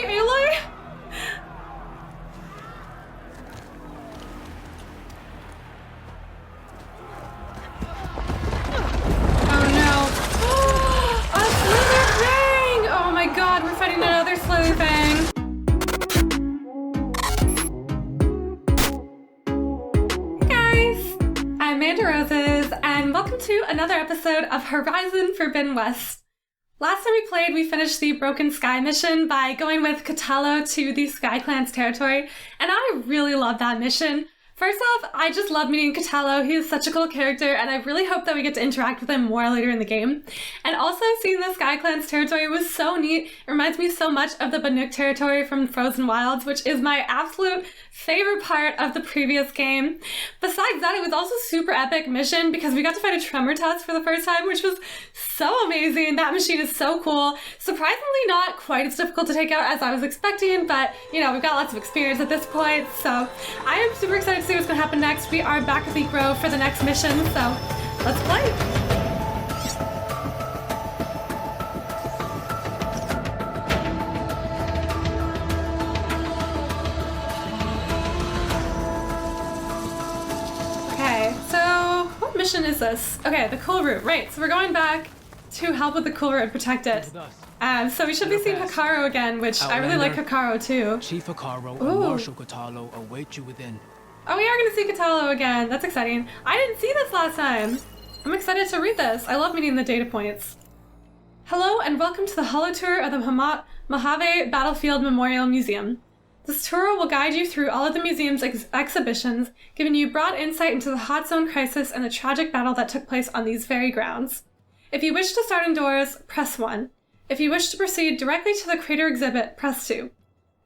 Aloy? Oh no. A slither fang! Oh my god, we're fighting another slither fang. Hey guys, I'm Amanda Roses, and welcome to another episode of Horizon Forbidden West. Last time we played, we finished the Broken Sky mission by going with Cradle to the Sky Clan's territory, and I really love that mission. First off, I just love meeting Cradle. He is such a cool character, and I really hope that we get to interact with him more later in the game. And also, seeing the Sky Clan's territory was so neat. It reminds me so much of the Banuk territory from Frozen Wilds, which is my absolute favorite part of the previous game. Besides that, it was also a super epic mission because we got to fight a Tremor Tusk for the first time, which was so amazing. That machine is so cool. Surprisingly not quite as difficult to take out as I was expecting, but you know, we've got lots of experience at this point, so I am super excited to see what's going to happen next. We are back at the Grove for the next mission, so let's play. Mission is this? Okay, the Culroot, right. So we're going back to help with the Culroot and protect it. So we should be seeing Hekarro again, which I really like Hekarro too. Chief Hekarro and Marshal Cradle await you within. Oh, we are going to see Cradle again. That's exciting. I didn't see this last time. I'm excited to read this. I love meeting the data points. Hello and welcome to the Holo Tour of the Mojave Battlefield Memorial Museum. This tour will guide you through all of the museum's exhibitions, giving you broad insight into the Hot Zone crisis and the tragic battle that took place on these very grounds. If you wish to start indoors, press 1. If you wish to proceed directly to the crater exhibit, press 2.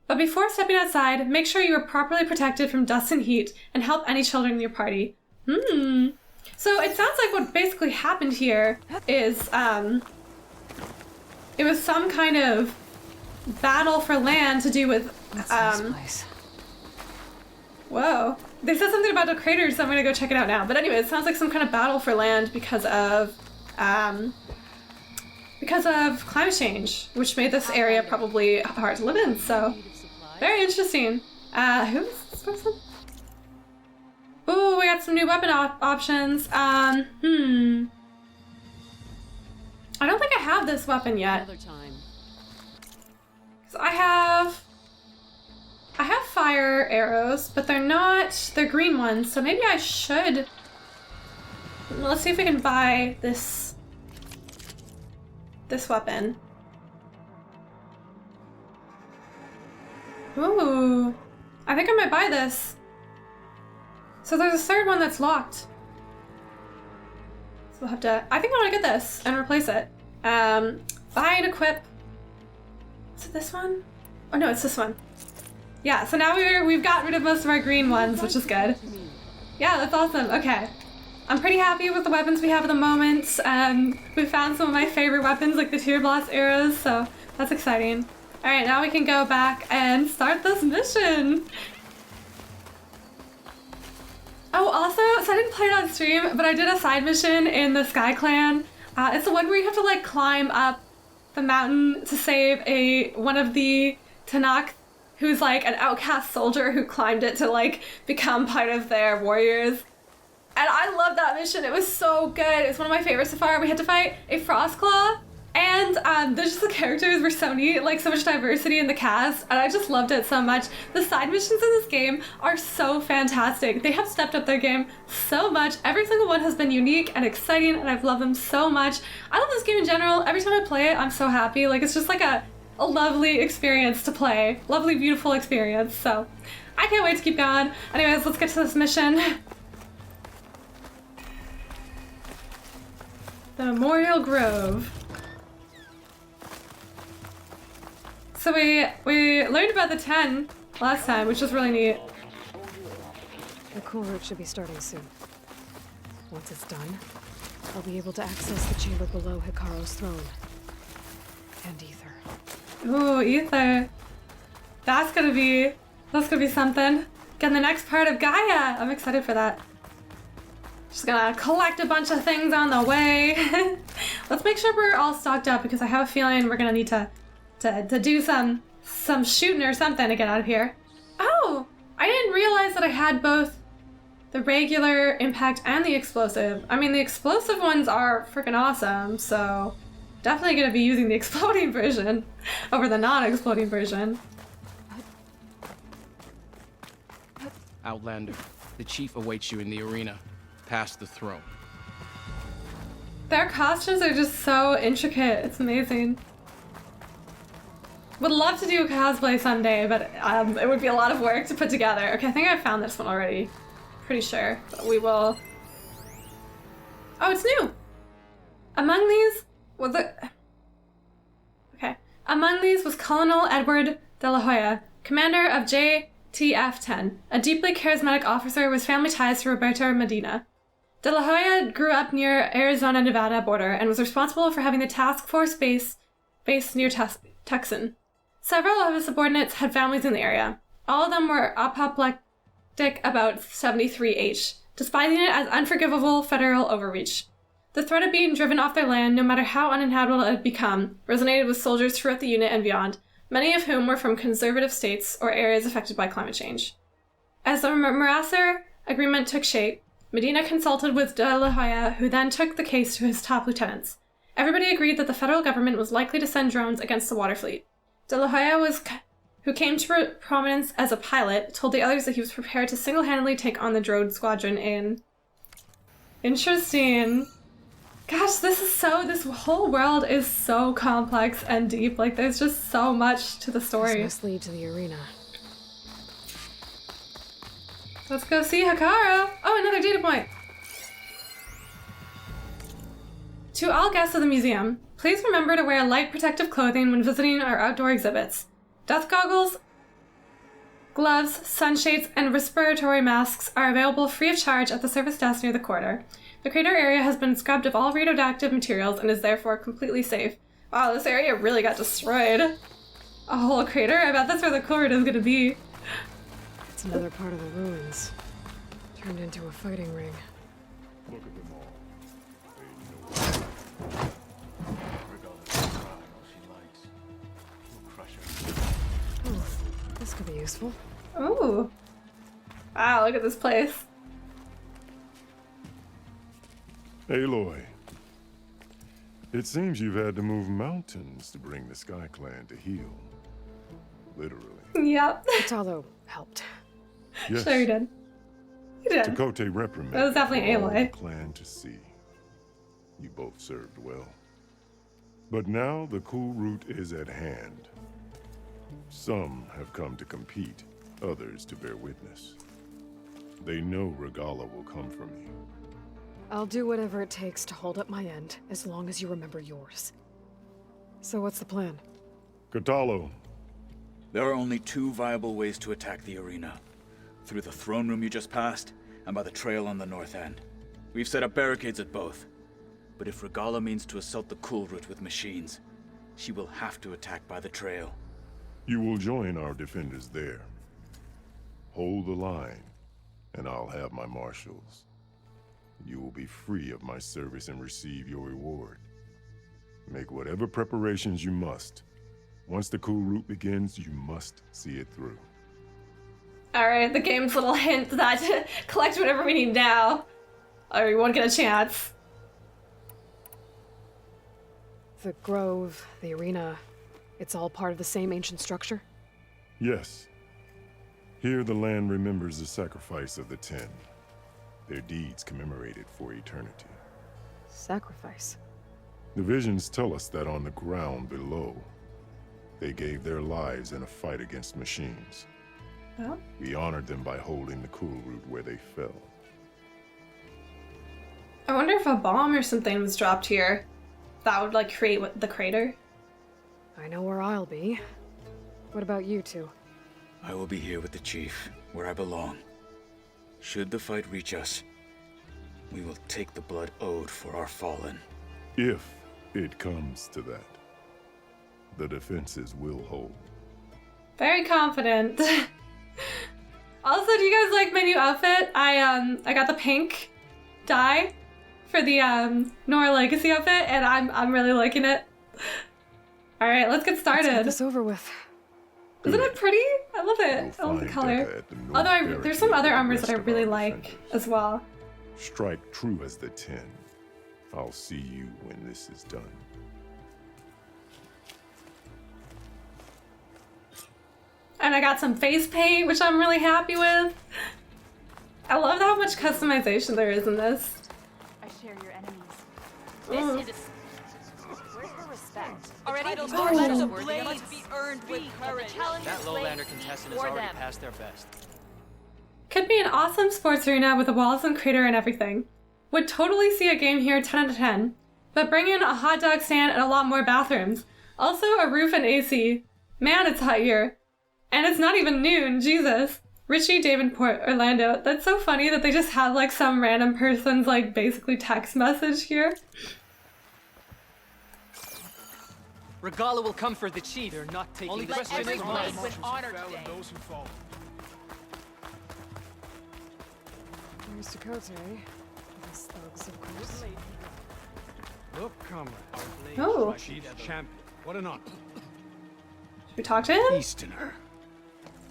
But before stepping outside, make sure you are properly protected from dust and heat, and help any children in your party. So it sounds like what basically happened here is, it was some kind of battle for land to do with whoa. They said something about the craters, so I'm gonna go check it out now. But anyway, it sounds like some kind of battle for land because of climate change, which made this area probably hard to live in. So very interesting. Who's this person? Ooh, we got some new weapon options. I don't think I have this weapon yet. So I have fire arrows, but they're green ones, so maybe I should. Let's see if we can buy this weapon. Ooh, I think I might buy this. So there's a third one that's locked. So we'll have to, I think I want to get this and replace it. Buy and equip. Is it this one? Oh no, it's this one. Yeah, so now we've got rid of most of our green ones, which is good. Yeah, that's awesome. Okay. I'm pretty happy with the weapons we have at the moment. We found some of my favorite weapons, like the Tear Blast arrows, so that's exciting. Alright, now we can go back and start this mission. Oh, also, so I didn't play it on stream, but I did a side mission in the Sky Clan. It's the one where you have to, like, climb up the mountain to save one of the Tanakh, who's like an outcast soldier who climbed it to like become part of their warriors. And I love that mission. It was so good. It's one of my favorites so far. We had to fight a Frostclaw, and there's just the characters were so neat, like so much diversity in the cast, and I just loved it so much. The side missions in this game are so fantastic. They have stepped up their game so much. Every single one has been unique and exciting, and I've loved them so much. I love this game in general. Every time I play it, I'm so happy. Like, it's just like a lovely experience to play. Lovely, beautiful experience. So I can't wait to keep going. Anyways, let's get to this mission. The Memorial Grove. So we learned about the 10 last time, which was really neat. The Culroot should be starting soon. Once it's done, I'll be able to access the chamber below Hekarro's throne. And Ether. Ooh, Ether. That's gonna be something. Getting the next part of Gaia. I'm excited for that. Just gonna collect a bunch of things on the way. Let's make sure we're all stocked up because I have a feeling we're gonna need to to do some shooting or something to get out of here. Oh, I didn't realize that I had both the regular impact and the explosive. I mean, the explosive ones are freaking awesome, so definitely going to be using the exploding version over the non-exploding version. Outlander, the chief awaits you in the arena, past the throne. Their costumes are just so intricate. It's amazing. Would love to do a cosplay someday, but it would be a lot of work to put together. Okay, I think I found this one already. Pretty sure. But we will... Oh, it's new! Among these was Among these was Colonel Edward de la Hoya, commander of JTF-10, a deeply charismatic officer with family ties to Roberto Medina. De la Hoya grew up near Arizona-Nevada border and was responsible for having the task force based near Tucson. Several of his subordinates had families in the area. All of them were apoplectic about 73H, despising it as unforgivable federal overreach. The threat of being driven off their land, no matter how uninhabitable it had become, resonated with soldiers throughout the unit and beyond, many of whom were from conservative states or areas affected by climate change. As the Marasser agreement took shape, Medina consulted with de la Hoya, who then took the case to his top lieutenants. Everybody agreed that the federal government was likely to send drones against the water fleet. De la Hoya, who came to prominence as a pilot, told the others that he was prepared to single-handedly take on the drone squadron in... Interesting. Gosh, this whole world is so complex and deep. Like, there's just so much to the story. This must lead to the arena. Let's go see Hikaru. Oh, another data point. To all guests of the museum, please remember to wear light protective clothing when visiting our outdoor exhibits. Death goggles, gloves, sunshades, and respiratory masks are available free of charge at the service desk near the corridor. The crater area has been scrubbed of all radioactive materials and is therefore completely safe. Wow, this area really got destroyed. A whole crater? I bet that's where the Culrut is gonna be. It's another part of the ruins. Turned into a fighting ring. Look at them all. They know regardless of crime she likes. We'll crush her. Oh, this could be useful. Ooh. Wow, look at this place. Aloy, it seems you've had to move mountains to bring the Sky Clan to heal. Literally. Yep. Italo helped. Yes. Sure you did. You did. Takote reprimanded That was definitely all Aloy. the clan to see. You both served well. But now the Kulrut is at hand. Some have come to compete, others to bear witness. They know Regalla will come from you. I'll do whatever it takes to hold up my end, as long as you remember yours. So what's the plan? Katalo, There are only two viable ways to attack the arena. Through the throne room you just passed, and by the trail on the north end. We've set up barricades at both. But if Regalla means to assault the Culroot with machines, she will have to attack by the trail. you will join our defenders there. Hold the line, and I'll have my marshals. You will be free of my service and receive your reward. Make whatever preparations you must. Once the Culroot begins, you must see it through. Alright, the game's little hint that collect whatever we need now, or you won't get a chance. The grove, the arena, it's all part of the same ancient structure? Yes. Here the land remembers the sacrifice of the 10. Their deeds commemorated for eternity. Sacrifice? The visions tell us that on the ground below, they gave their lives in a fight against machines. Oh. We honored them by holding the Culroot where they fell. I wonder if a bomb or something was dropped here. That would, like, create the crater. I know where I'll be. What about you two? I will be here with the chief, where I belong. Should the fight reach us, we will take the blood owed for our fallen. If it comes to that, the defenses will hold. Very confident. Also, do you guys like my new outfit? I got the pink dye for the Nora Legacy outfit, and I'm really liking it. All right, let's get Let's get started. this over with. Isn't it pretty? I love it. I love the You'll find color. Deca at the north Although there's some barricade other with the armors that I rest of really our like defenders. as well. Strike true as the 10. I'll see you when this is done. And I got some face paint, which I'm really happy with. I love how much customization there is in this. I share your enemies. Ooh. Where's the respect? Already, these Oh. marches Oh. are worthy. They must be earned with courage. That lowlander contestant has already passed their best. Could be an awesome sports arena with the walls and crater and everything. Would totally see a game here 10 out of 10. But bring in a hot dog stand and a lot more bathrooms. Also a roof and AC. Man, it's hot here. And it's not even noon, Jesus. Richie, Davenport, Orlando. That's so funny that they just had like some random person's like basically text message here. Regala will come for the chief. They're not taking Only this let shit every as blade mine. with honor today. Here's Dakota. These thugs, of course. Look, comrade. Oh. Chief's champion. What an honor. Should we talk to him? Easterner.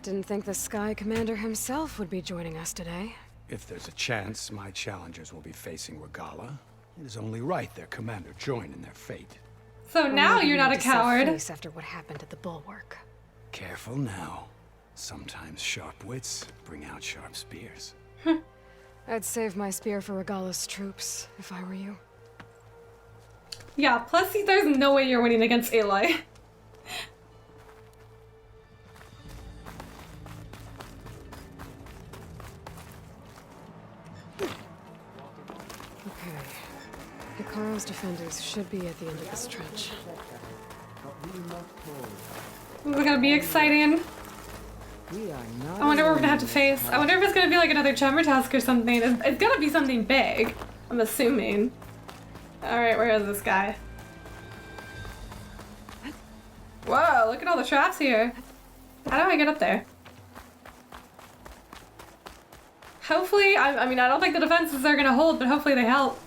Didn't think the Sky Commander himself would be joining us today. If there's a chance my challengers will be facing Regala, it is only right their commander join in their fate. So now Maybe you're we not a need to save coward. face after what happened at the Bulwark. Careful now. Sometimes sharp wits bring out sharp spears. I'd save my spear for Regala's troops, if I were you. Yeah, plus there's no way you're winning against Aloy. Okay. Hikaru's defenders should be at the end of this trench. This is gonna be exciting. I wonder what we're gonna have to face. I wonder if it's gonna be like another Chummer task or something. It's gonna be something big, I'm assuming. Alright, where is this guy? Whoa, look at all the traps here. How do I get up there? Hopefully, I mean, I don't think the defenses are gonna hold, but hopefully they help.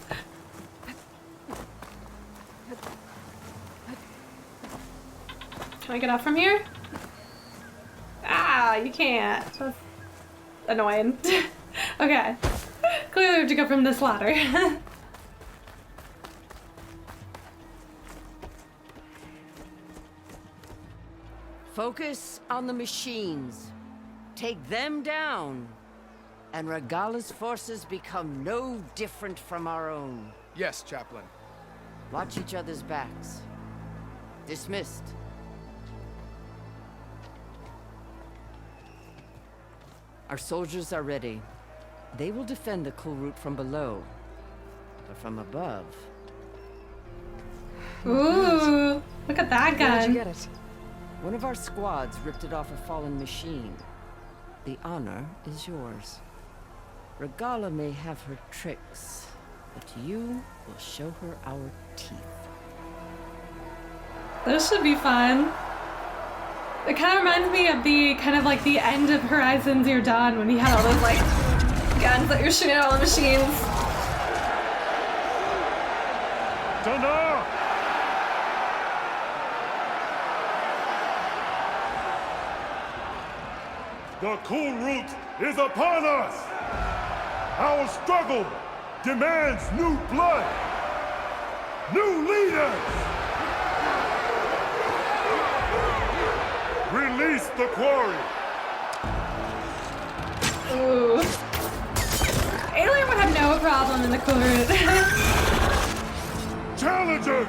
Can I get up from here? Ah, you can't. That's annoying. Okay. Clearly we have to go from this ladder. Focus on the machines. Take them down. And Regala's forces become no different from our own. Yes, Chaplain. Watch each other's backs. Dismissed. Our soldiers are ready. They will defend the Kulrut from below. But from above... Ooh, look at that Where did you gun. get it? One of our squads ripped it off a fallen machine. The honor is yours. Regala may have her tricks, but you will show her our teeth. This should be fun. It kind of reminds me of the kind of like the end of Horizon Zero Dawn when you had all those like guns that you're shooting at all the machines. Thunder! The Kulrut is upon us! Our struggle demands new blood! New leaders! Release the quarry! Ooh. Alien would have no problem in the Kulrut. Challengers,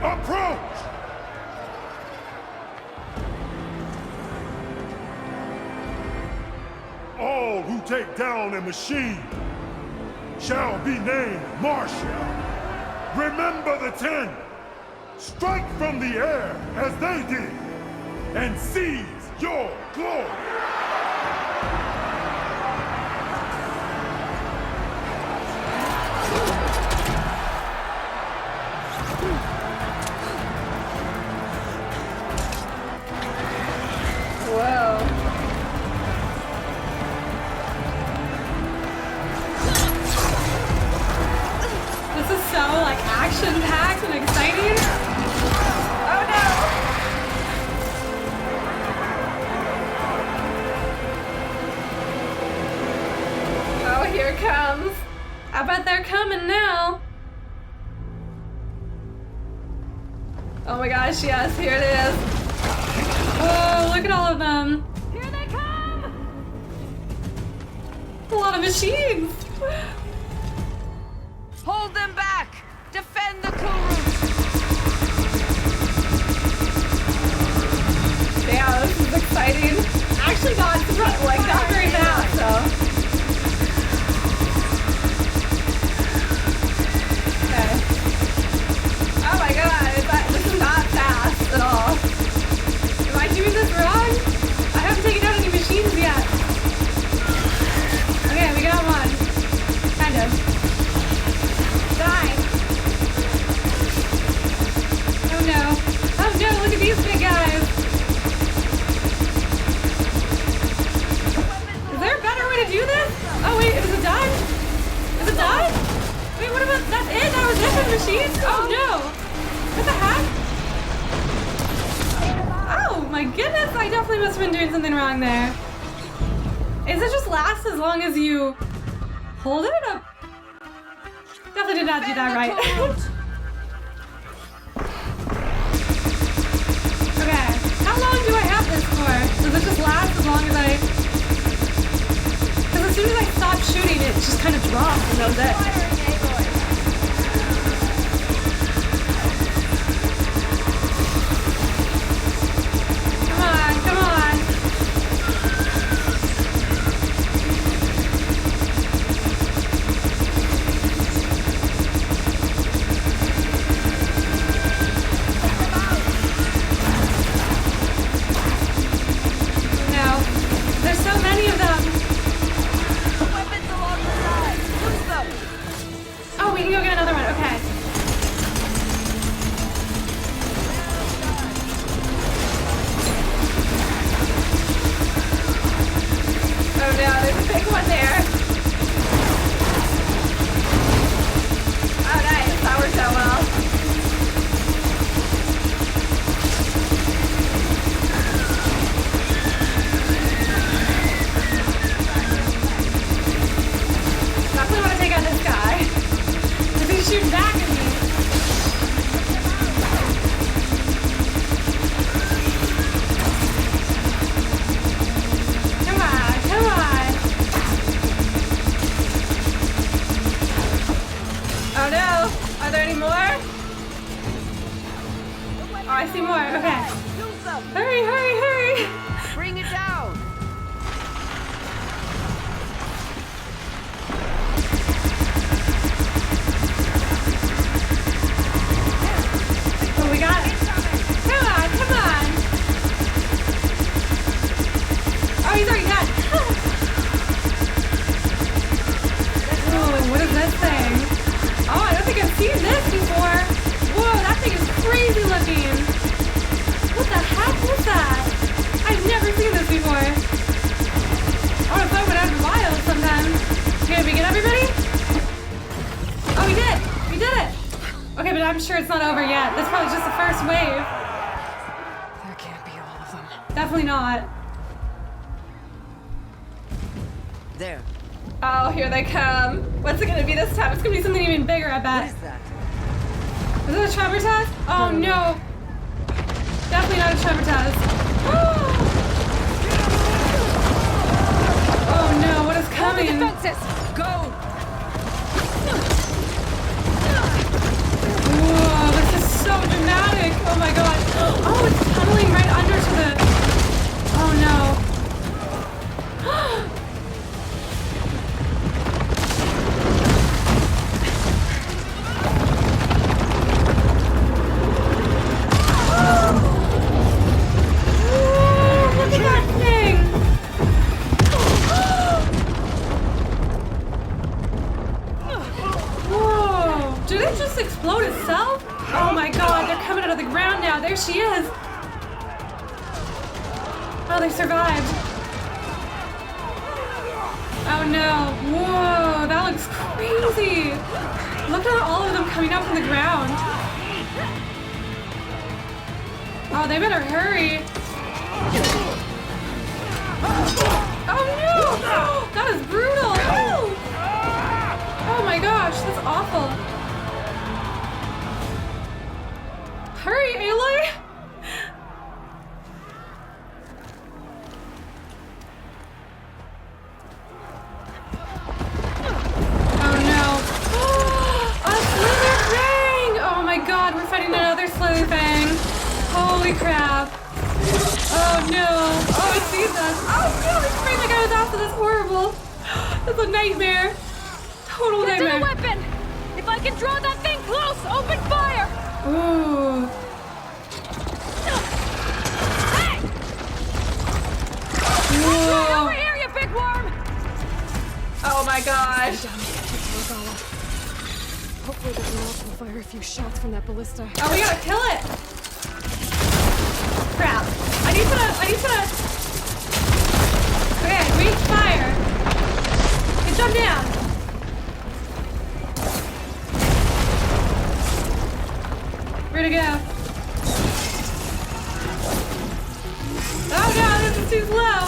approach! All who take down a machine shall be named Marshal. Remember the 10. Strike from the air as they did, and seize your glory. Whoa. This is so like action-packed and exciting. Oh no! I bet they're coming now. Oh my gosh, yes, here it is. Oh, look at all of them. Here they come! A lot of machines. Hold them back! Defend the Kulrut! Yeah, this is exciting. Actually not very fast, so. Okay. Oh my god, this is not fast at all. Am I doing this wrong? I haven't taken out any machines yet. Okay, we got one. Kind of. Die. Oh no. Oh no, look at these big guys. Is there a better way to do this? Oh wait, is it done? Is it done? Wait, what about, that's it? That was it for the machines? Oh no. What the heck? Oh my goodness, I definitely must have been doing something wrong there. Is it just last as long as you hold it up? Definitely did not do that right. Okay, how long do I have this for? Does it just last as long as I... Because as soon as I stop shooting, it just kind of drops and that was it. Come on, come on. No, there's so many of them. Weapons along the side! Use them! Oh, we can go get another one. Okay. Oh no, there's a big one there. Oh nice, that worked out well. Definitely want to take out this guy. Because he's shooting back at me. Come on, come on. Oh no, are there any more? Oh, I see more, okay. Use them! Hurry, hurry, hurry. Bring it down! Oh, we got it. Come on, come on. Oh, he's already dead. Oh, what is this thing? Oh, I don't think I've seen this before. Whoa, that thing is crazy looking. What the heck was that? I've never seen this before. I would have thought it would out in the wild sometime. Okay, did we get everybody? Oh, we did. We did it. Okay, but I'm sure it's not over yet. That's probably just the first wave. There can't be all of them. Definitely not. There. Oh, here they come. What's it gonna be this time? It's gonna be something even bigger, I What bet. is that? Is it a tremor test? Oh no. Definitely not a tremor test. Oh no, what is coming? Defenses! Go! Whoa, this is so dramatic. Oh my god. Oh, it's tunneling right under to the... Oh no. Whoa, look at that thing. Whoa, did it just explode itself? Oh my god, they're coming out of the ground now. There she is. Oh, they survived. Oh no. Whoa, that looks crazy. Look at all of them coming up from the ground. Oh, they better hurry. Oh no! That is brutal! Oh my god! Oh no! Oh, it sees us! Oh no! It's afraid the guy was after this. Horrible! That's a nightmare! Total Get to the nightmare! weapon! If I can draw that thing close, open fire! Ooh! Hey! Whoa! Over here, you big worm! Oh my gosh! Down and get to Regala. Hopefully there's enough to fire a few shots from that ballista. Oh, we gotta kill it! Crap! I need to. Okay, reach fire. Okay, jump down. Where'd it go? Oh no, this is too slow.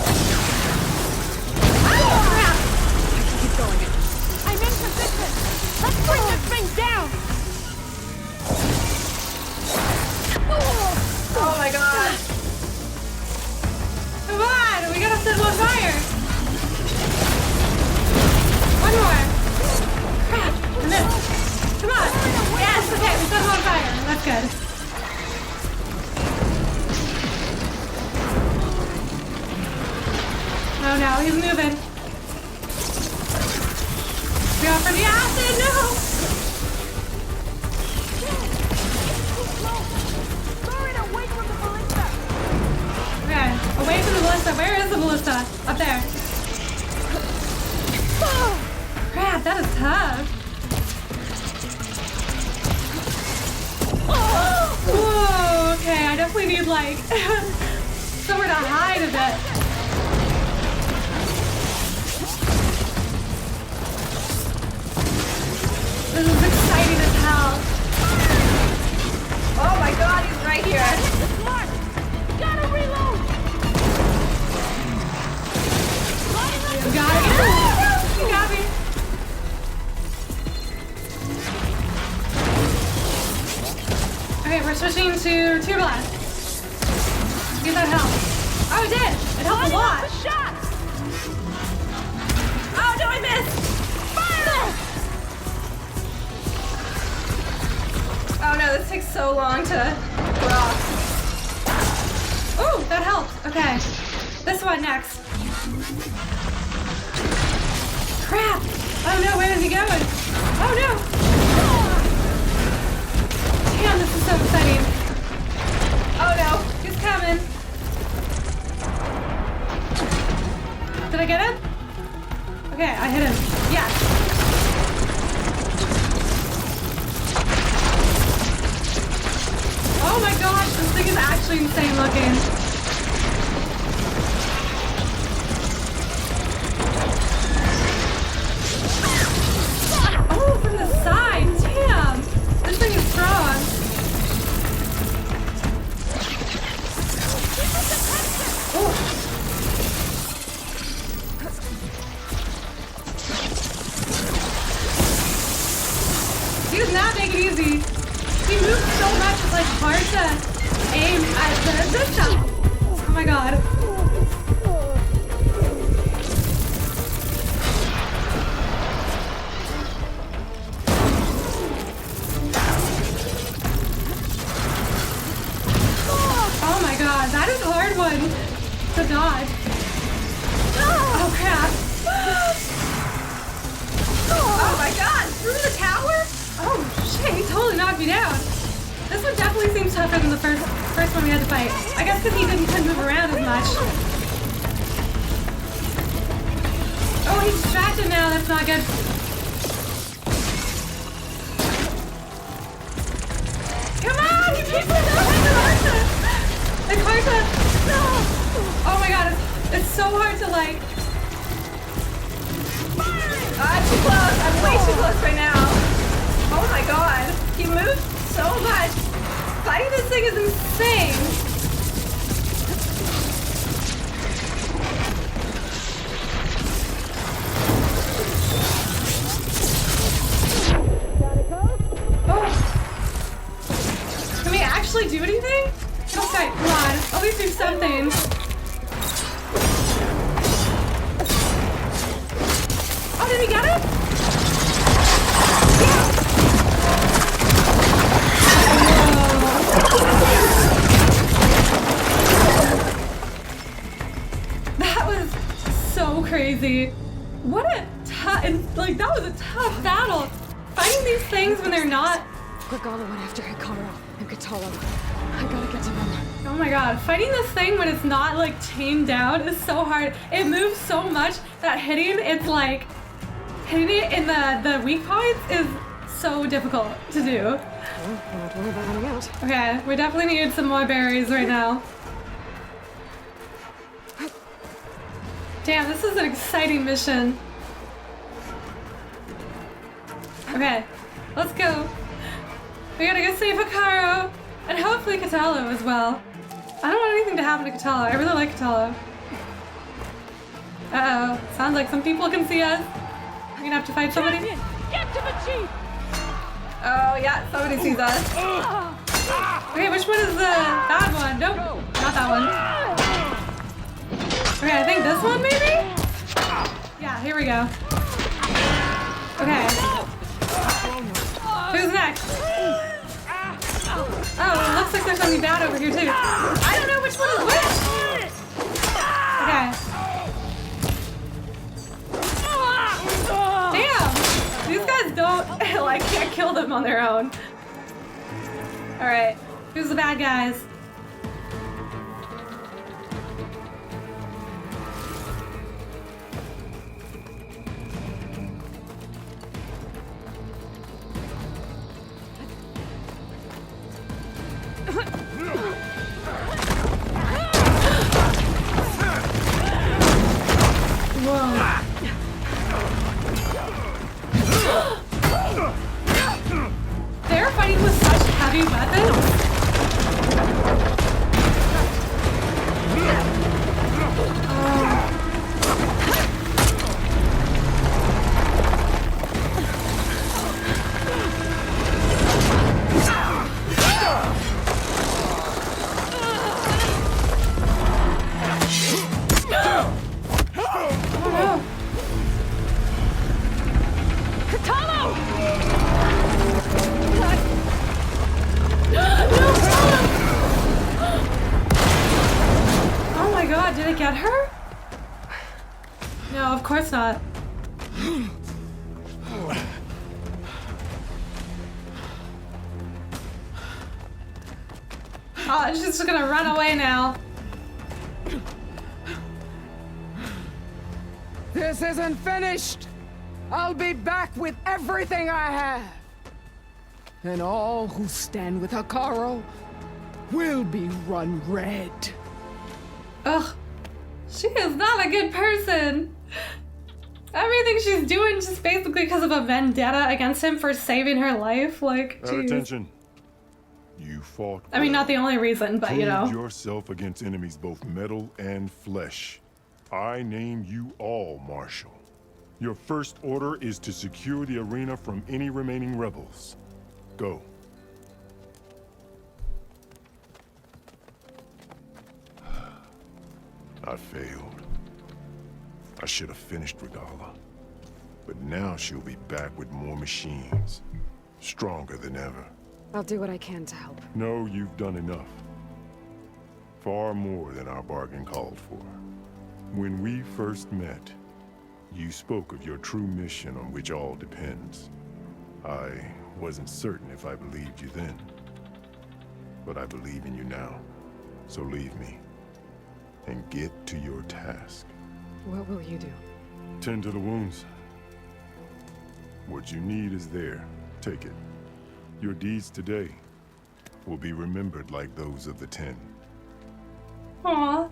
Oh crap! Keep going. I'm in position! Let's bring this thing down! Oh my god! Come on! We gotta set him on fire! One more! Crap! I missed! Come on! Yes! Okay, we set him on fire. That's good. Oh no, he's moving. Go for the acid! No! Away from the ballista! Okay, away from the ballista. Where is the ballista? Up there. Crap, that is tough. Whoa, okay, I definitely need like somewhere to hide a bit. This is exciting as hell. Oh my god, he's right here. Mark! Gotta reload! You got it. You got me. Okay, we're switching to Tear Blast. See if that helps. Oh, it did. It helped a lot. The shots! Oh, no, I missed. Fire! Oh no, this takes so long to go off. Oh, that helped. Okay. This one next. Crap! Oh no, where is he going? Oh no! Damn, this is so exciting. Oh no, he's coming. Did I get him? Okay, I hit him. Yes. Oh my gosh, this thing is actually insane looking. Oh, from the side, damn! This thing is strong. Oh. He does not make it easy. He moves so much, it's like hard to aim at the system. Oh my god. Oh my god, that is a hard one to dodge. Oh crap. Oh my god, through the tower? Oh shit, he totally knocked me down. This one definitely seems tougher than the first one we had to fight. I guess because he couldn't move around as much. Oh, he's distracted now, that's not good. Come on, you people It's hard to... Oh my god, it's so hard to like... I'm too close, I'm way too close right now. Oh my god, he moved so much. Fighting this thing is insane. Oh. Can we actually do anything? Okay, come on. At least do something. Oh, did we get it? Yeah. crazy. What a tough, like, that was a tough battle. Fighting these things when they're not. Regala went after Hikaru and Katalo. I gotta get to them. Oh my god, fighting this thing when it's not, like, chained down is so hard. It moves so much that hitting it in the weak points is so difficult to do. Well, we're not worried about running out. Okay, we definitely need some more berries right now. Damn, this is an exciting mission. Okay, let's go. We gotta go save Hikaru, and hopefully Katalo as well. I don't want anything to happen to Katalo. I really like Katalo. Uh-oh, sounds like some people can see us. We're gonna have to fight somebody. Champion, get to the chief! Oh yeah, somebody sees us. Okay, which one is the bad one? Nope, not that one. Okay, I think this one maybe? Yeah, here we go. Okay. Who's next? Oh, it looks like there's something bad over here too. I don't know which one is which! Okay. Damn! These guys don't, like, can't kill them on their own. Alright, who's the bad guys? They're fighting with such heavy weapons. Did it get her? No, of course not. Oh, she's just gonna run away now. This isn't finished! I'll be back with everything I have! And all who stand with Hikaru will be run red. Ugh. She is not a good person. Everything she's doing just basically because of a vendetta against him for saving her life. Like, geez. Attention. You fought. I mean, not the only reason, but you know. Proved yourself against enemies both metal and flesh. I name you all Marshal. Your first order is to secure the arena from any remaining rebels. Go. I failed. I should have finished Regala. But now she'll be back with more machines. Stronger than ever. I'll do what I can to help. No, you've done enough. Far more than our bargain called for. When we first met, you spoke of your true mission on which all depends. I wasn't certain if I believed you then. But I believe in you now. So leave me. And get to your task. What will you do? Tend to the wounds. What you need is there. Take it. Your deeds today will be remembered like those of the 10. Aw.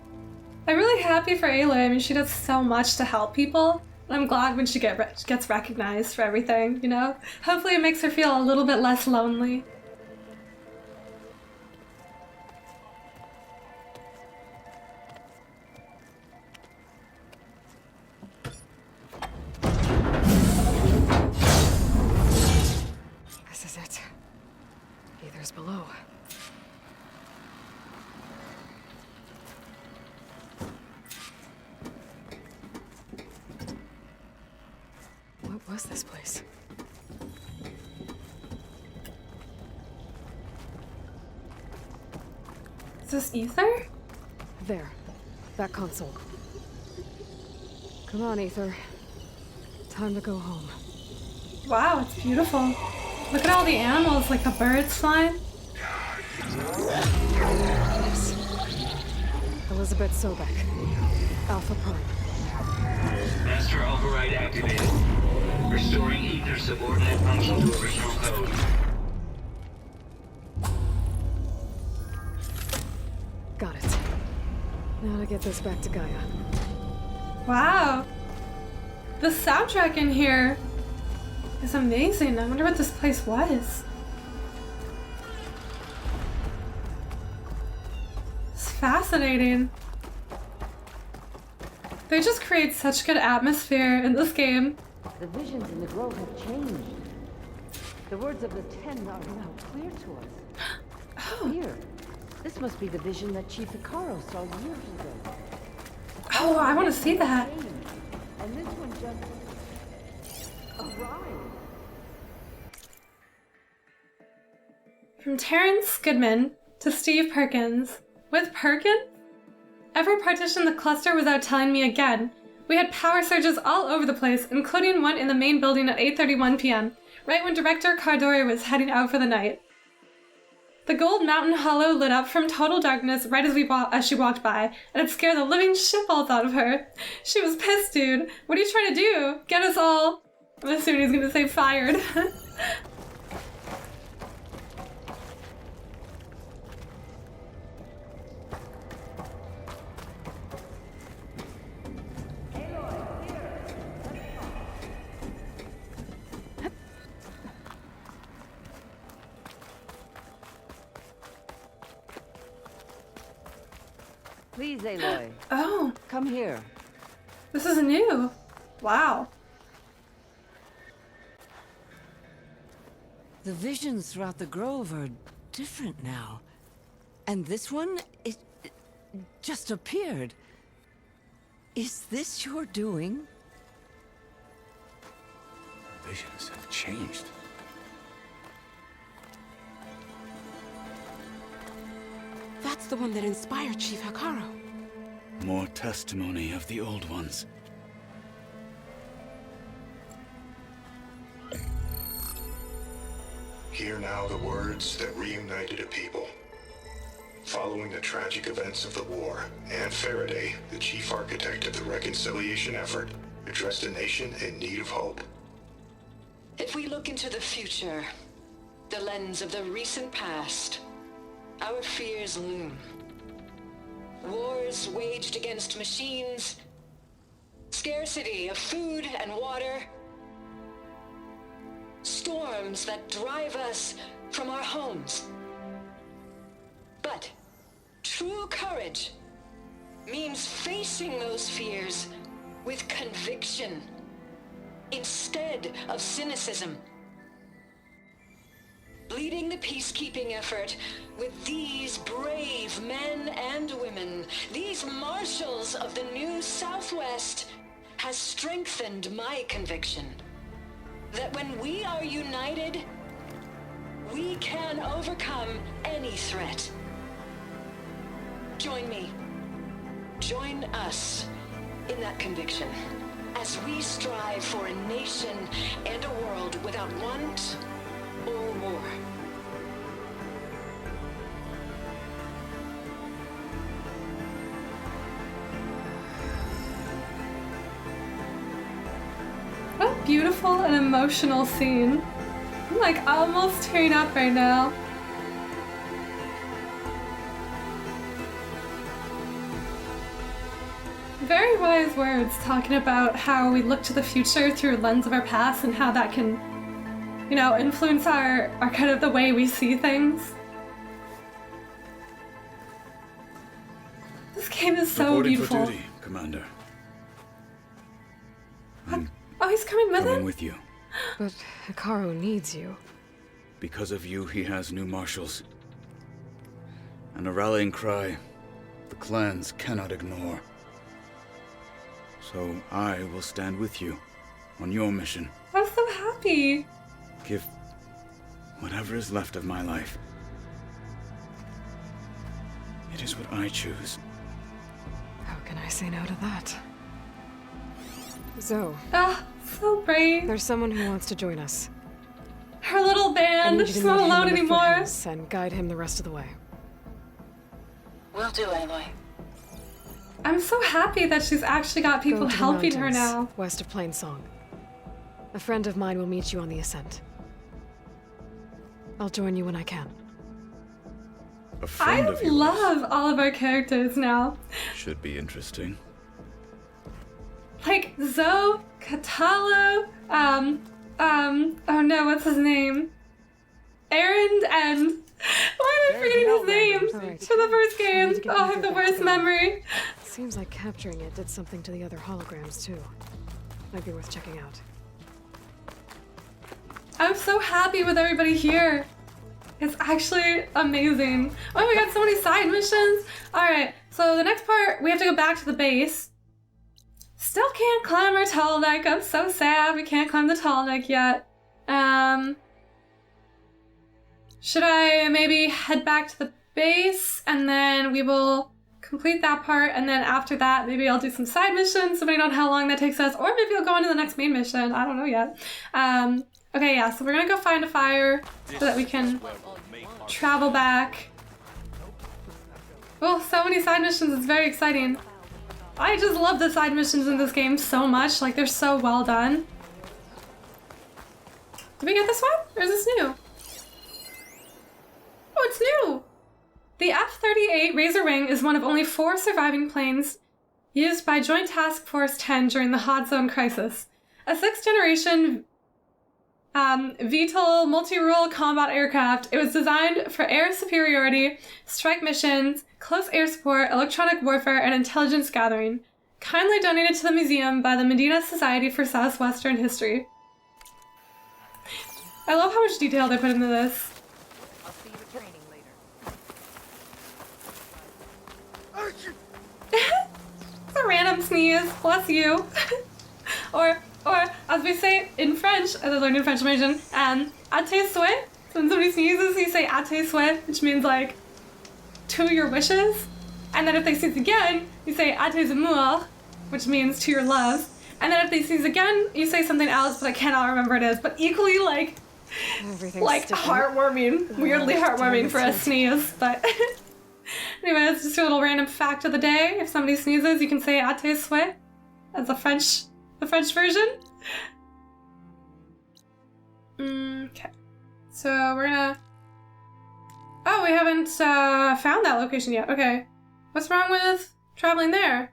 I'm really happy for Ayla. I mean, she does so much to help people. And I'm glad when she gets recognized for everything, you know? Hopefully it makes her feel a little bit less lonely. This is it. Aether's below. What was this place? Is this Ether? There. That console. Come on, Aether. Time to go home. Wow, it's beautiful. Look at all the animals, like the birds flying. Yes. Elizabeth Sobek. Alpha Prime. Master override activated. Restoring ether subordinate function to original code. Got it. Now to get this back to Gaia. Wow. The soundtrack in here is amazing. I wonder what this place was. It's fascinating. They just create such good atmosphere in this game. The visions in the grove have changed. The words of the Ten are now clear to us. Oh. Here. This must be the vision that Chief Hikaru saw years ago. Oh, I want to see that. And this one just arrived. From Terrence Goodman to Steve Perkins. With Perkins? Ever partitioned the cluster without telling me again. We had power surges all over the place, including one in the main building at 8:31 p.m., right when Director Cardori was heading out for the night. The gold mountain hollow lit up from total darkness right as she walked by, and it scared the living shitballs out of her. She was pissed, dude. What are you trying to do? Get us all... I'm assuming he's gonna say fired. Please, Aloy. Oh. Come here. This is new. Wow. The visions throughout the grove are different now. And this one, it just appeared. Is this your doing? Visions have changed. That's the one that inspired Chief Hikaru. More testimony of the old ones. Hear now the words that reunited a people. Following the tragic events of the war, Anne Faraday, the chief architect of the reconciliation effort, addressed a nation in need of hope. If we look into the future, the lens of the recent past, our fears loom. Wars waged against machines, scarcity of food and water, storms that drive us from our homes. But true courage means facing those fears with conviction instead of cynicism. Leading the peacekeeping effort with these brave men and women, these marshals of the new Southwest, has strengthened my conviction that when we are united, we can overcome any threat. Join me. Join us in that conviction as we strive for a nation and a world without want or war. What a beautiful and emotional scene. I'm like almost tearing up right now. Very wise words talking about how we look to the future through a lens of our past and how that can, you know, influence our kind of the way we see things. This game is so Reporting beautiful. for duty, Commander. Oh, he's coming with Coming him? with you. But Hikaru needs you. Because of you, he has new marshals. And a rallying cry the clans cannot ignore. So I will stand with you on your mission. I'm so happy. Give whatever is left of my life. It is what I choose. How can I say no to that? Zoe. Oh, so brave. There's someone who wants to join us. Her little band. She's not alone anymore. And guide him the rest of the way. Will do, Aloy. I'm so happy that she's actually got people helping her now. West of Plainsong. A friend of mine will meet you on the ascent. I'll join you when I can. I love all of our characters now. Should be interesting. Like Zoe, Katalo, oh no, what's his name? Aaron and... Why am I forgetting his name? For the first game. Oh, I have the worst memory. Seems like capturing it did something to the other holograms too. Might be worth checking out. I'm so happy with everybody here. It's actually amazing. Oh, we got so many side missions. Alright, so the next part, we have to go back to the base. Still can't climb our tall deck. I'm so sad we can't climb the tall deck yet. Should I maybe head back to the base and then we will complete that part, and then after that maybe I'll do some side missions depending on how long that takes us, or maybe I'll go on to the next main mission. I don't know yet. Okay, yeah, so we're gonna go find a fire so that we can travel back. Oh, so many side missions, it's very exciting. I just love the side missions in this game so much, like they're so well done. Did we get this one? Or is this new? Oh, it's new! The F-38 Razor Wing is one of only 4 surviving planes used by Joint Task Force 10 during the Hot Zone Crisis. A 6th generation VTOL multi-role combat aircraft, it was designed for air superiority, strike missions, close air support, electronic warfare, and intelligence gathering. Kindly donated to the museum by the Medina Society for Southwestern History. I love how much detail they put into this. I'll see you at training later. It's a random sneeze, bless you. or as we say in French, as I learned in French immersion, à tes souhaits. So when somebody sneezes, you say à tes souhaits, which means like, to your wishes. And then if they sneeze again, you say à tes amours, which means to your loves. And then if they sneeze again, you say something else, but I cannot remember what it is. But equally like heartwarming, weirdly heartwarming for a sneeze. But anyway, that's just a little random fact of the day. If somebody sneezes, you can say à tes souhaits as the French version. Okay, so we're gonna... Oh, we haven't found that location yet. Okay, what's wrong with traveling there?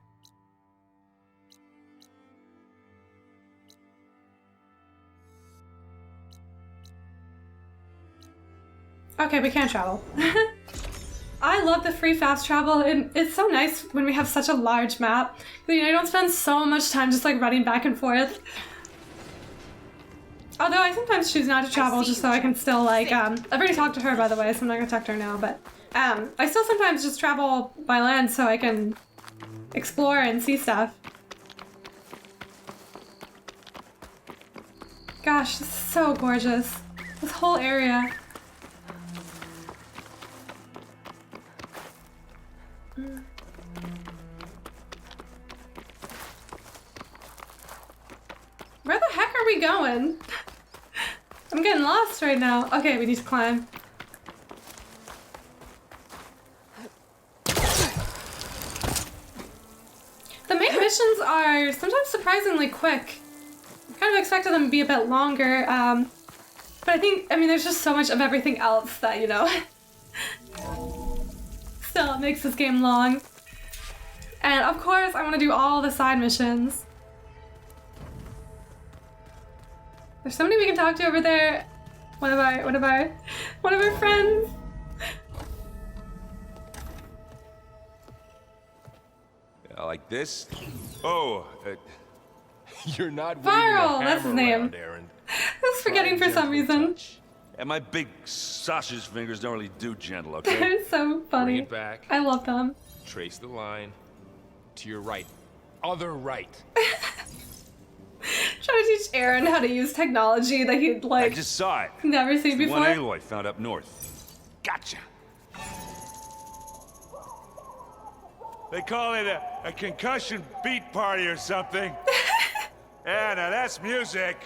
Okay, we can't travel. I love the free fast travel, and it's so nice when we have such a large map. You know, you don't spend so much time just like running back and forth. Although I sometimes choose not to travel just so I can still like, I've already talked to her by the way, so I'm not gonna talk to her now, but I still sometimes just travel by land so I can explore and see stuff. Gosh, this is so gorgeous. This whole area. Where the heck are we going? I'm getting lost right now. Okay, we need to climb. The main missions are sometimes surprisingly quick. I kind of expected them to be a bit longer, but I mean, there's just so much of everything else that, you know, still it makes this game long. And of course, I want to do all the side missions. There's somebody we can talk to over there. One of our friends. Yeah, like this? Oh, you're not Viral, that's his name. Aaron. I was forgetting for some reason. And my big sausage fingers don't really do gentle, okay? They're so funny. Bring it back. I love them. Trace the line to your right. Other right. Trying to teach Aaron how to use technology that he'd like I just saw it. Never seen It's the before. one Aloy found up north. Gotcha. They call it a concussion beat party or something. Yeah, now that's music.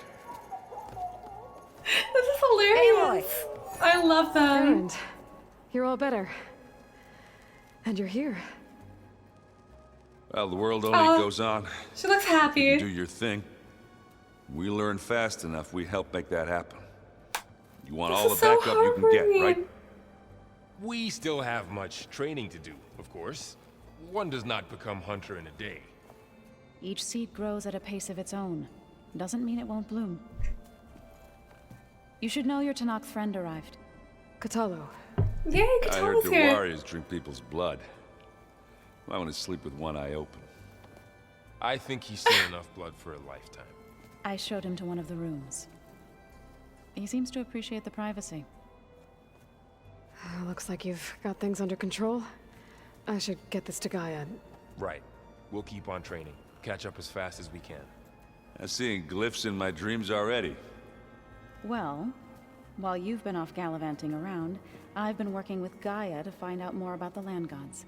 This is hilarious. I love them. And you're all better. And you're here. Well, the world only goes on. She looks happy. You do your thing. We learn fast enough, we help make that happen. You want all the backup you can get, right? We still have much training to do, of course. One does not become hunter in a day. Each seed grows at a pace of its own. Doesn't mean it won't bloom. You should know your Tanakh friend arrived. Katalo. Yay, I heard Katalo's the here. warriors drink people's blood. I want to sleep with one eye open. I think he's seen enough blood for a lifetime. I showed him to one of the rooms. He seems to appreciate the privacy. Looks like you've got things under control. I should get this to Gaia. Right. We'll keep on training. Catch up as fast as we can. I'm seeing glyphs in my dreams already. Well, while you've been off gallivanting around, I've been working with Gaia to find out more about the land gods.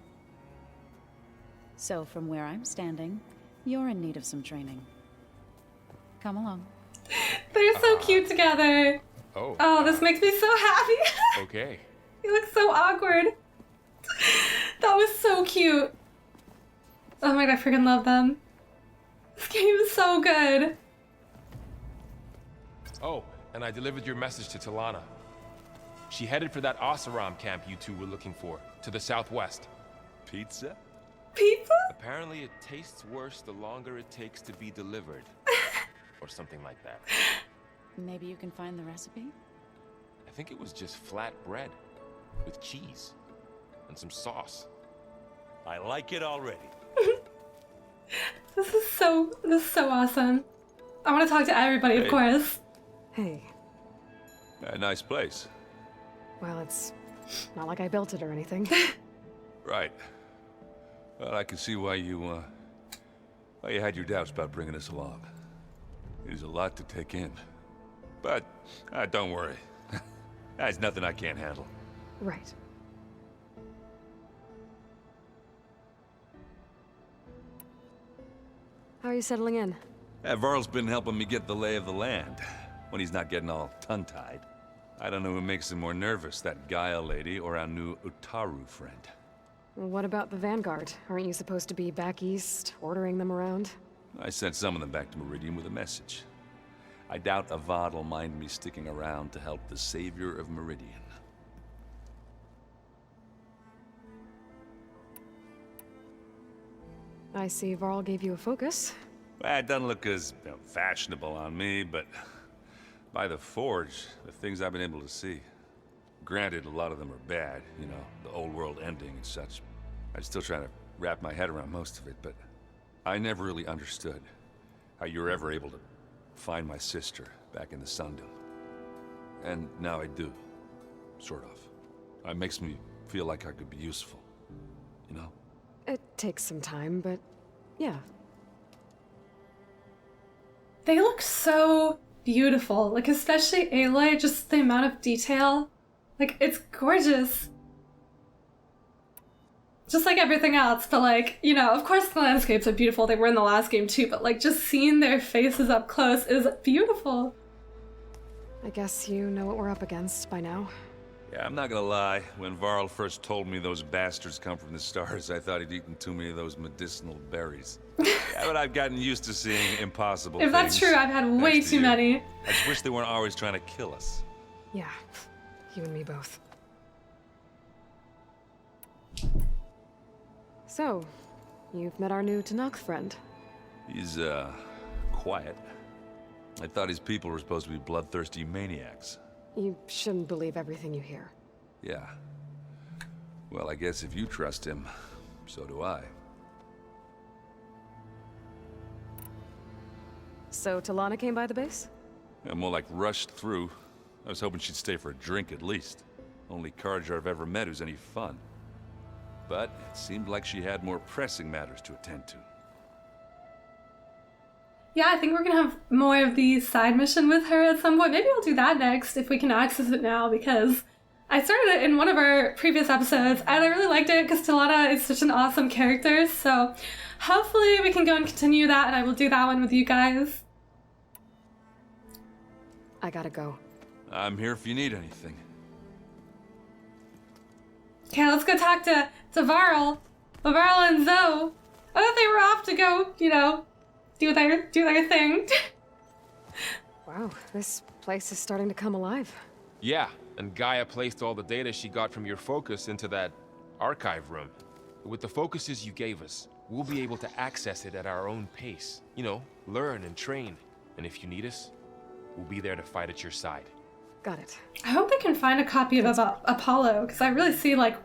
So from where I'm standing, you're in need of some training. Come along. They're so cute together. Oh, this makes me so happy. Okay. He looks so awkward. That was so cute. Oh my god, I freaking love them. This game is so good. Oh, and I delivered your message to Talana. She headed for that Oseram camp you two were looking for, to the southwest. Pizza? Pizza? Apparently it tastes worse the longer it takes to be delivered. Or something like that. Maybe you can find the recipe? I think it was just flat bread with cheese and some sauce. I like it already. This is so awesome. I want to talk to everybody, of course. Hey. A nice place. Well, it's not like I built it or anything. Right. Well, I can see why you had your doubts about bringing us along. It is a lot to take in. But, don't worry. That's nothing I can't handle. Right. How are you settling in? Varl's been helping me get the lay of the land, when he's not getting all tongue-tied. I don't know who makes him more nervous, that Gaia lady or our new Utaru friend. What about the Vanguard? Aren't you supposed to be back east, ordering them around? I sent some of them back to Meridian with a message. I doubt Avad will mind me sticking around to help the savior of Meridian. I see Varl gave you a focus. Well, it doesn't look as fashionable on me, but by the Forge, the things I've been able to see. Granted, a lot of them are bad, you know, the old world ending and such. I'm still trying to wrap my head around most of it, but I never really understood how you were ever able to find my sister back in the Sundom. And now I do, sort of. It makes me feel like I could be useful, you know? It takes some time, but yeah. They look so beautiful. Like, especially Aloy, just the amount of detail. Like, it's gorgeous. Just like everything else, but like, you know, of course the landscapes are beautiful. They were in the last game too, but like, just seeing their faces up close is beautiful. I guess you know what we're up against by now. Yeah, I'm not gonna lie. When Varl first told me those bastards come from the stars, I thought he'd eaten too many of those medicinal berries. Yeah, but I've gotten used to seeing impossible If that's true, I've had way too many. I just wish they weren't always trying to kill us. Yeah, you and me both. So, you've met our new Tanakh friend. He's, quiet. I thought his people were supposed to be bloodthirsty maniacs. You shouldn't believe everything you hear. Yeah. Well, I guess if you trust him, so do I. So Talana came by the base? Yeah, more like rushed through. I was hoping she'd stay for a drink at least. Only Carja I've ever met who's any fun. But it seemed like she had more pressing matters to attend to. Yeah, I think we're gonna have more of the side mission with her at some point. Maybe I'll do that next if we can access it now, because I started it in one of our previous episodes and I really liked it because Talana is such an awesome character. So hopefully we can go and continue that, and I will do that one with you guys. I gotta go. I'm here if you need anything. Okay, let's go talk to Varl. Varl and Zoe. I thought they were off to go, you know, do their thing. Wow, this place is starting to come alive. Yeah, and Gaia placed all the data she got from your focus into that archive room. With the focuses you gave us, we'll be able to access it at our own pace. You know, learn and train. And if you need us, we'll be there to fight at your side. Got it. I hope they can find a copy of Apollo, because I really see, like,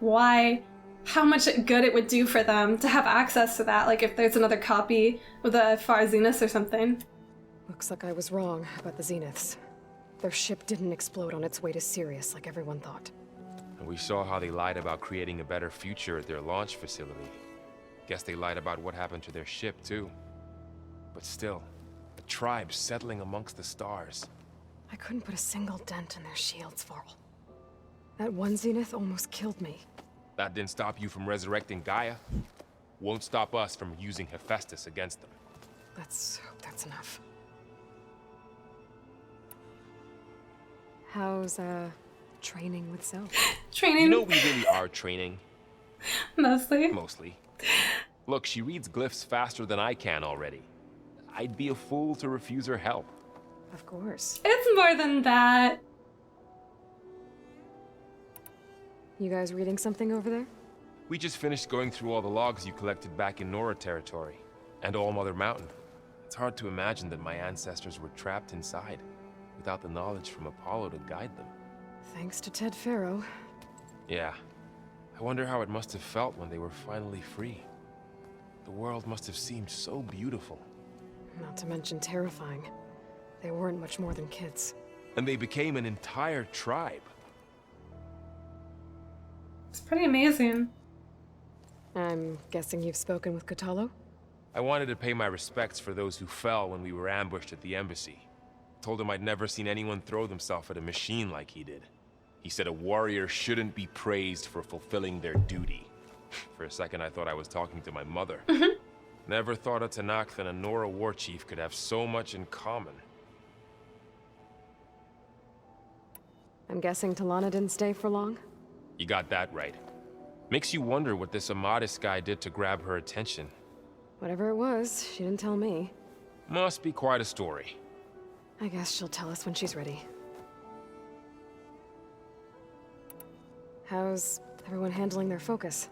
how much good it would do for them to have access to that, like if there's another copy with a Far Zenith or something. Looks like I was wrong about the Zeniths. Their ship didn't explode on its way to Sirius like everyone thought. And we saw how they lied about creating a better future at their launch facility. Guess they lied about what happened to their ship, too. But still, a tribe settling amongst the stars. I couldn't put a single dent in their shields, Varl. That one Zenith almost killed me. That didn't stop you from resurrecting Gaia. Won't stop us from using Hephaestus against them. Let's hope that's enough. How's, training with Zoe? Training? You know we really are training. Mostly. Mostly. Look, she reads glyphs faster than I can already. I'd be a fool to refuse her help. Of course. It's more than that. You guys reading something over there? We just finished going through all the logs you collected back in Nora territory, and All Mother Mountain. It's hard to imagine that my ancestors were trapped inside, without the knowledge from Apollo to guide them. Thanks to Ted Faro. Yeah. I wonder how it must have felt when they were finally free. The world must have seemed so beautiful. Not to mention terrifying. They weren't much more than kids. And they became an entire tribe. It's pretty amazing. I'm guessing you've spoken with Kotallo? I wanted to pay my respects for those who fell when we were ambushed at the embassy. Told him I'd never seen anyone throw themselves at a machine like he did. He said a warrior shouldn't be praised for fulfilling their duty. For a second I thought I was talking to my mother. Never thought a Tenakth and a Nora war chief could have so much in common. I'm guessing Talana didn't stay for long? You got that right. Makes you wonder what this Amadis guy did to grab her attention. Whatever it was, she didn't tell me. Must be quite a story. I guess she'll tell us when she's ready. How's everyone handling their focus?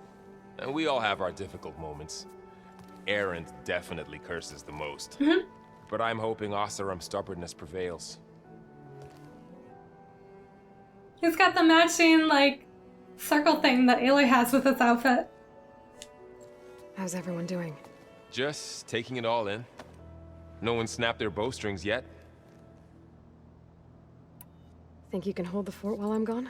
And we all have our difficult moments. Erend definitely curses the most. But I'm hoping Oseram's stubbornness prevails. He's got the matching, like, circle thing that Aloy has with his outfit. How's everyone doing? Just taking it all in. No one snapped their bowstrings yet. Think you can hold the fort while I'm gone?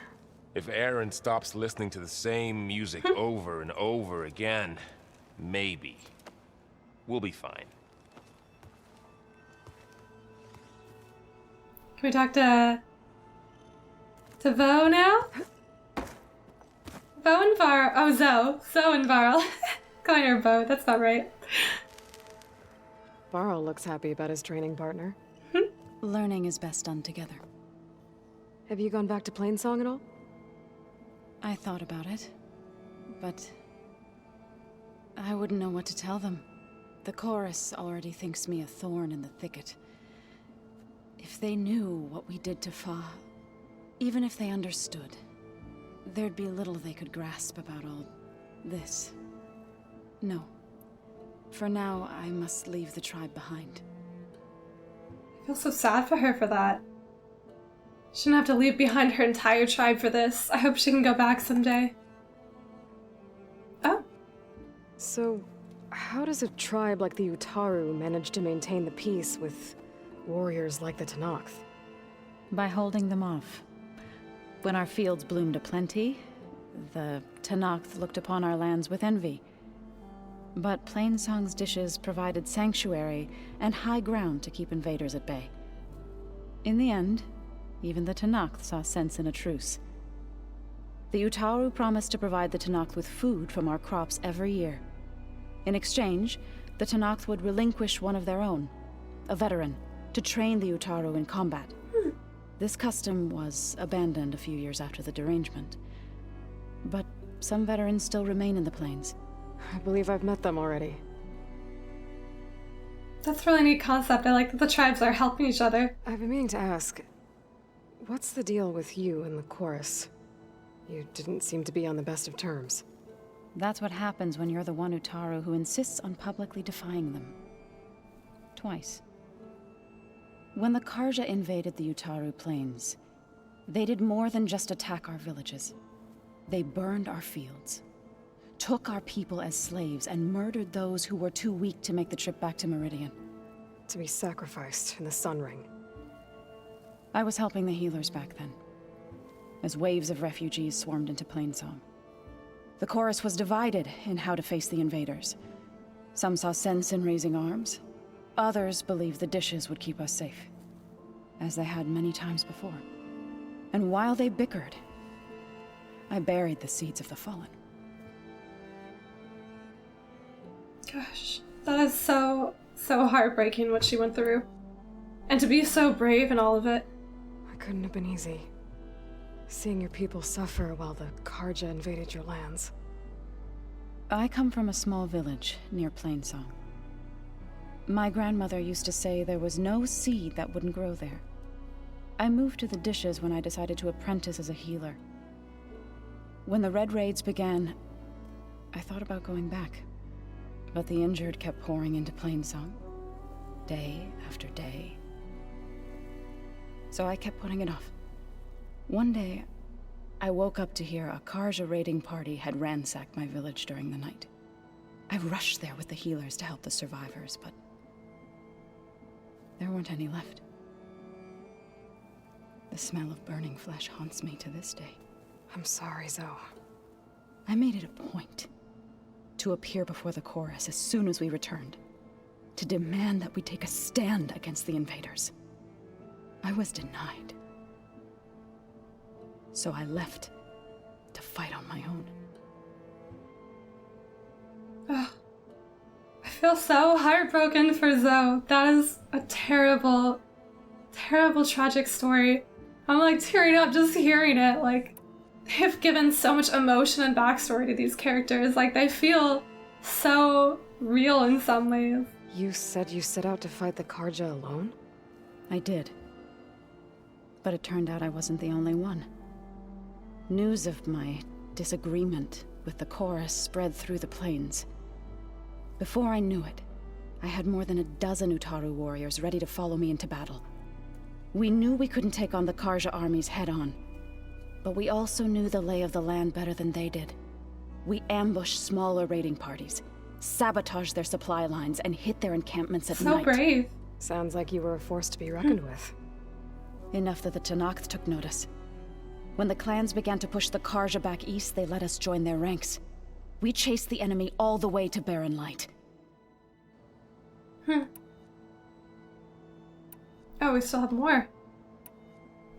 If Erend stops listening to the same music over and over again, maybe. We'll be fine. Can we talk to Vo now? Vo and Var. Oh, Zoe and Varl. Calling her Vo, that's not right. Varl looks happy about his training partner. Learning is best done together. Have you gone back to Plainsong at all? I thought about it, but I wouldn't know what to tell them. The chorus already thinks me a thorn in the thicket. If they knew what we did to Fa, even if they understood, there'd be little they could grasp about all this. No. For now, I must leave the tribe behind. I feel so sad for her for that. She shouldn't have to leave behind her entire tribe for this. I hope she can go back someday. Oh. So, how does a tribe like the Utaru manage to maintain the peace with warriors like the Tenakth? By holding them off. When our fields bloomed aplenty, the Tenakth looked upon our lands with envy. But Plainsong's dishes provided sanctuary and high ground to keep invaders at bay. In the end, even the Tenakth saw sense in a truce. The Utaru promised to provide the Tenakth with food from our crops every year. In exchange, the Tenakth would relinquish one of their own, a veteran, to train the Utaru in combat. This custom was abandoned a few years after the derangement. But some veterans still remain in the plains. I believe I've met them already. That's a really neat concept. I like that the tribes are helping each other. I've been meaning to ask, what's the deal with you and the chorus? You didn't seem to be on the best of terms. That's what happens when you're the one Utaru who insists on publicly defying them. Twice. When the Karja invaded the Utaru plains, they did more than just attack our villages. They burned our fields, took our people as slaves, and murdered those who were too weak to make the trip back to Meridian. To be sacrificed in the Sun Ring. I was helping the healers back then, as waves of refugees swarmed into Plainsong. The chorus was divided in how to face the invaders. Some saw sense in raising arms. Others believed the dishes would keep us safe, as they had many times before. And while they bickered, I buried the seeds of the fallen. Gosh, that is so heartbreaking what she went through. And to be so brave in all of it. It couldn't have been easy. Seeing your people suffer while the Karja invaded your lands. I come from a small village near Plainsong. My grandmother used to say there was no seed that wouldn't grow there. I moved to the dishes when I decided to apprentice as a healer. When the Red Raids began, I thought about going back. But the injured kept pouring into Plainsong, day after day. So I kept putting it off. One day, I woke up to hear a Karja raiding party had ransacked my village during the night. I rushed there with the healers to help the survivors, but there weren't any left. The smell of burning flesh haunts me to this day. I'm sorry, Zoe. I made it a point to appear before the chorus as soon as we returned, to demand that we take a stand against the invaders. I was denied. So I left to fight on my own. Ugh. I feel so heartbroken for Zoe. That is a terrible, terrible, tragic story. I'm like tearing up just hearing it. Like, they've given so much emotion and backstory to these characters. Like, they feel so real in some ways. You said you set out to fight the Karja alone? I did. But it turned out I wasn't the only one. News of my disagreement with the chorus spread through the plains. Before I knew it, I had more than a dozen Utaru warriors ready to follow me into battle. We knew we couldn't take on the Karja armies head-on, but we also knew the lay of the land better than they did. We ambushed smaller raiding parties, sabotaged their supply lines, and hit their encampments at night. So brave. Sounds like you were a force to be reckoned with. Enough that the Tenakth took notice. When the clans began to push the Karja back east, they let us join their ranks. We chased the enemy all the way to Barren Light. Oh, we still have more.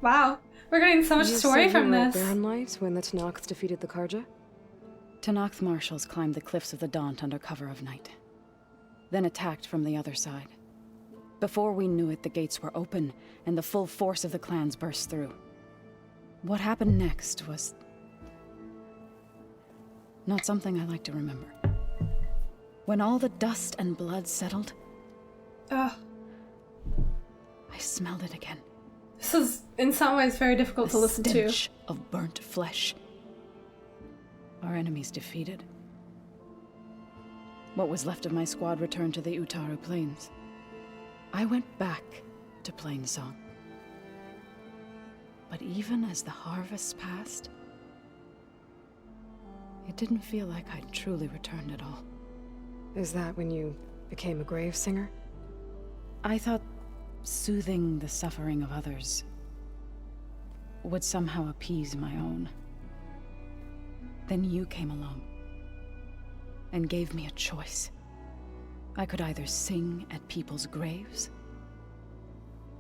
Wow. We're getting so much story from this. Barren Light when the Tenakth defeated the Karja? Tenakth marshals climbed the cliffs of the Daunt under cover of night, then attacked from the other side. Before we knew it, the gates were open, and the full force of the clans burst through. What happened next was not something I like to remember. When all the dust and blood settled, I smelled it again. This is, in some ways, very difficult to listen to. The stench of burnt flesh. Our enemies defeated. What was left of my squad returned to the Utaru Plains. I went back to Plainsong. But even as the harvests passed, it didn't feel like I'd truly returned at all. Is that when you became a grave singer? I thought soothing the suffering of others would somehow appease my own. Then you came along and gave me a choice. I could either sing at people's graves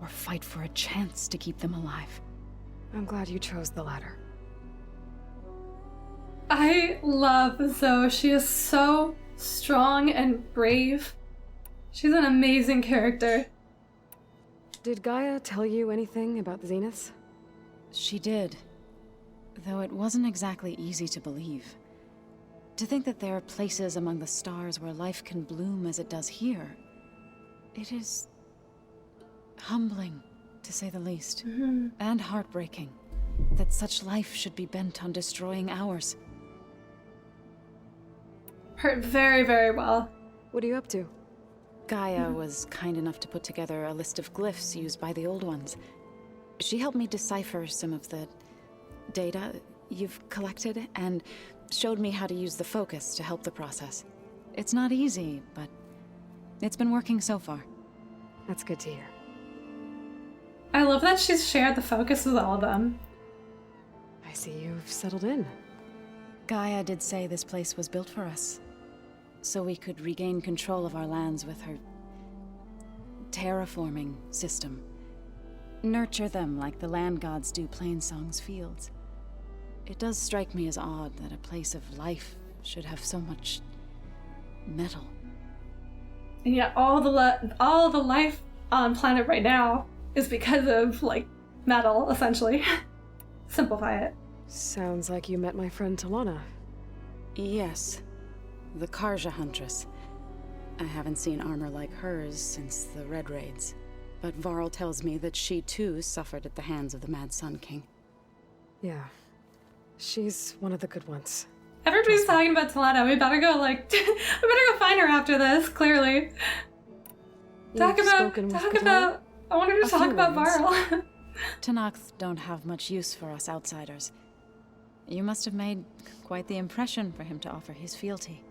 or fight for a chance to keep them alive. I'm glad you chose the latter. I love Zoe. She is so strong and brave. She's an amazing character. Did Gaia tell you anything about the Zeniths? She did. Though it wasn't exactly easy to believe. To think that there are places among the stars where life can bloom as it does here. It is humbling, to say the least. And heartbreaking. That such life should be bent on destroying ours. Heard very, very well. What are you up to? Gaia was kind enough to put together a list of glyphs used by the Old Ones. She helped me decipher some of the data you've collected, and showed me how to use the focus to help the process. It's not easy, but it's been working so far. That's good to hear. I love that she's shared the focus with all of them. I see you've settled in. Gaia did say this place was built for us, so we could regain control of our lands with her terraforming system. Nurture them like the land gods do Plainsong's fields. It does strike me as odd that a place of life should have so much metal. And yet all the life on planet right now is because of, like, metal, essentially. Simplify it. Sounds like you met my friend Talana. Yes. The Karja Huntress. I haven't seen armor like hers since the Red Raids. But Varl tells me that she too suffered at the hands of the Mad Sun King. Yeah. She's one of the good ones. Everybody's talking about Talana. We better go, like, we better go find her after this, clearly. I wanted to talk about Varl. Tenakth don't have much use for us outsiders. You must have made quite the impression for him to offer his fealty.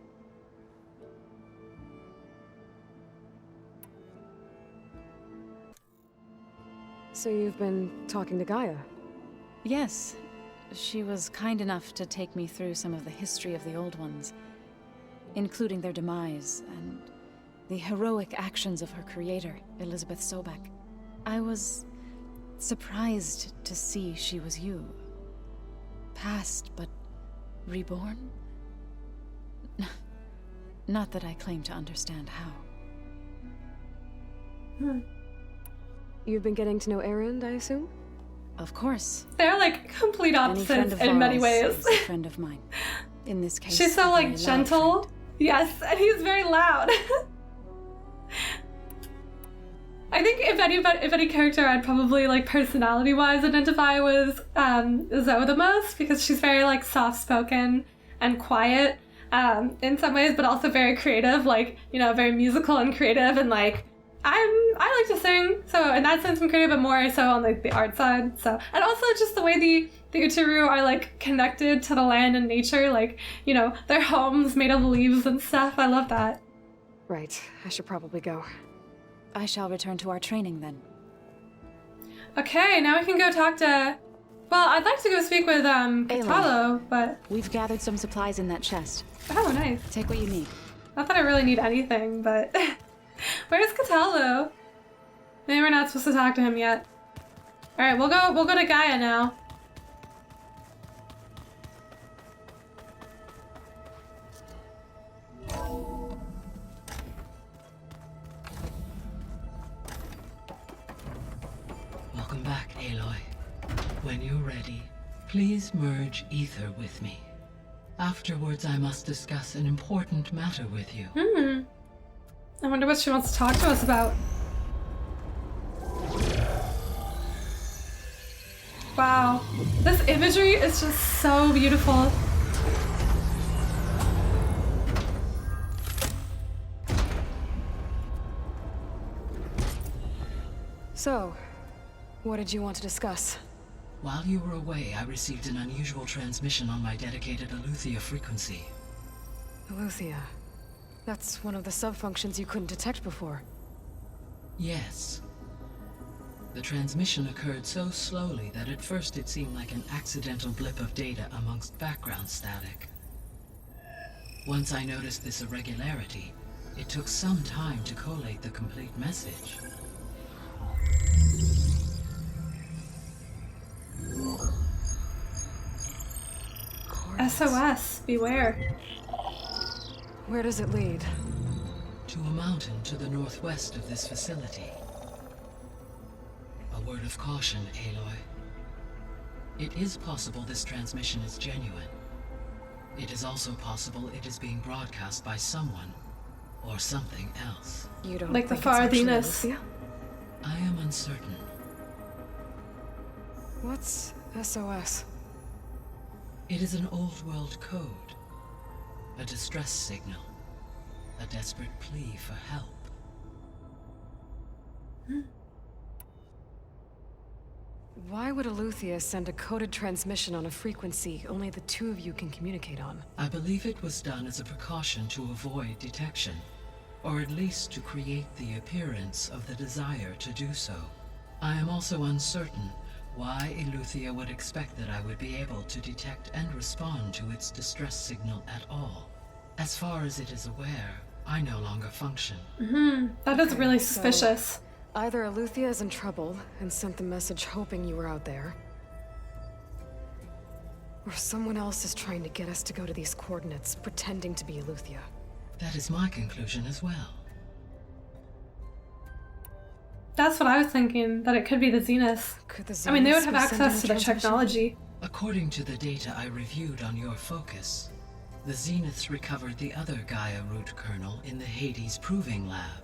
So you've been talking to Gaia? Yes. She was kind enough to take me through some of the history of the Old Ones, including their demise and the heroic actions of her creator, Elizabeth Sobek. I was surprised to see she was you. Past, but reborn? Not that I claim to understand how. You've been getting to know Erend, I assume? Of course. They're like complete opposites in many ways. Is a friend of mine. In this case, she's so like gentle. Yes, and he's very loud. I think if any character I'd probably like personality-wise identify with Zoe the most, because she's very like soft-spoken and quiet in some ways, but also very creative, like, you know, very musical and creative, and like I like to sing, so in that sense I'm creative, but more so on like the art side. So, and also just the way the Utaru are like connected to the land and nature, like, you know, their homes made of leaves and stuff. I love that. Right, I should probably go. I shall return to our training then. Okay, now we can go talk to... Well, I'd like to go speak with Katalo, but... We've gathered some supplies in that chest. Oh, nice. Take what you need. Not that I really need anything, but... Where's Katalo? Maybe we're not supposed to talk to him yet. Alright, we'll go to Gaia now. Welcome back, Aloy. When you're ready, please merge ether with me. Afterwards, I must discuss an important matter with you. I wonder what she wants to talk to us about. Wow, this imagery is just so beautiful. So, what did you want to discuss? While you were away, I received an unusual transmission on my dedicated Eleuthia frequency. Eleuthia. That's one of the sub-functions you couldn't detect before. Yes. The transmission occurred so slowly that at first it seemed like an accidental blip of data amongst background static. Once I noticed this irregularity, it took some time to collate the complete message. SOS, beware. Where does it lead? To a mountain to the northwest of this facility. A word of caution, Aloy. It is possible this transmission is genuine. It is also possible it is being broadcast by someone or something else. You don't like the think it's actually Venus. Lucia? I am uncertain. What's SOS? It is an old world code. A distress signal. A desperate plea for help. Why would Eleuthia send a coded transmission on a frequency only the two of you can communicate on? I believe it was done as a precaution to avoid detection, or at least to create the appearance of the desire to do so. I am also uncertain why Eleuthia would expect that I would be able to detect and respond to its distress signal at all. As far as it is aware, I no longer function. That is really so suspicious. Either Eleuthia is in trouble and sent the message hoping you were out there, or someone else is trying to get us to go to these coordinates, pretending to be Eleuthia. That is my conclusion as well. That's what I was thinking, that it could be the Zenith. Could the I mean, they would Zeniths have be sending access to the transmission? technology. According to the data I reviewed on your focus, the Zeniths recovered the other Gaia root kernel in the Hades Proving Lab.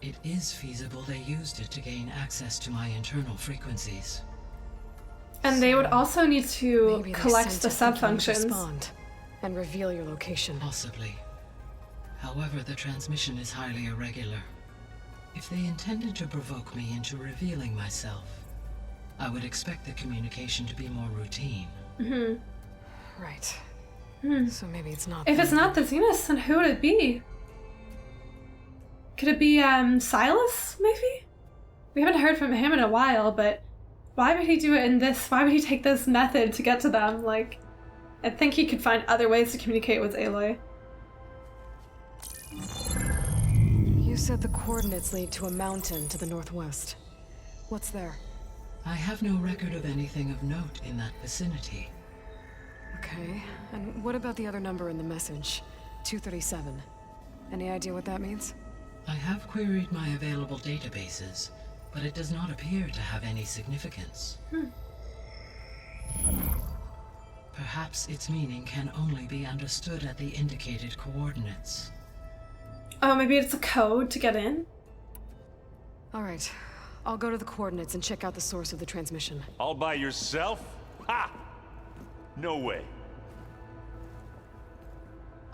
It is feasible they used it to gain access to my internal frequencies. And they would also need to Maybe they collect sent the it thinking you'd sub-functions. respond and reveal your location. Possibly. However, the transmission is highly irregular. If they intended to provoke me into revealing myself, I would expect the communication to be more routine. Right. So maybe it's not If it's them. not the Zenith, then who would it be? Could it be, Silas, maybe? We haven't heard from him in a while, but why would he do it in this? Why would he take this method to get to them? Like, I think he could find other ways to communicate with Aloy. You said the coordinates lead to a mountain to the northwest. What's there? I have no record of anything of note in that vicinity. Okay, and what about the other number in the message? 237. Any idea what that means? I have queried my available databases, but it does not appear to have any significance. Perhaps its meaning can only be understood at the indicated coordinates. Oh, maybe it's a code to get in? Alright, I'll go to the coordinates and check out the source of the transmission. All by yourself? Ha! No way.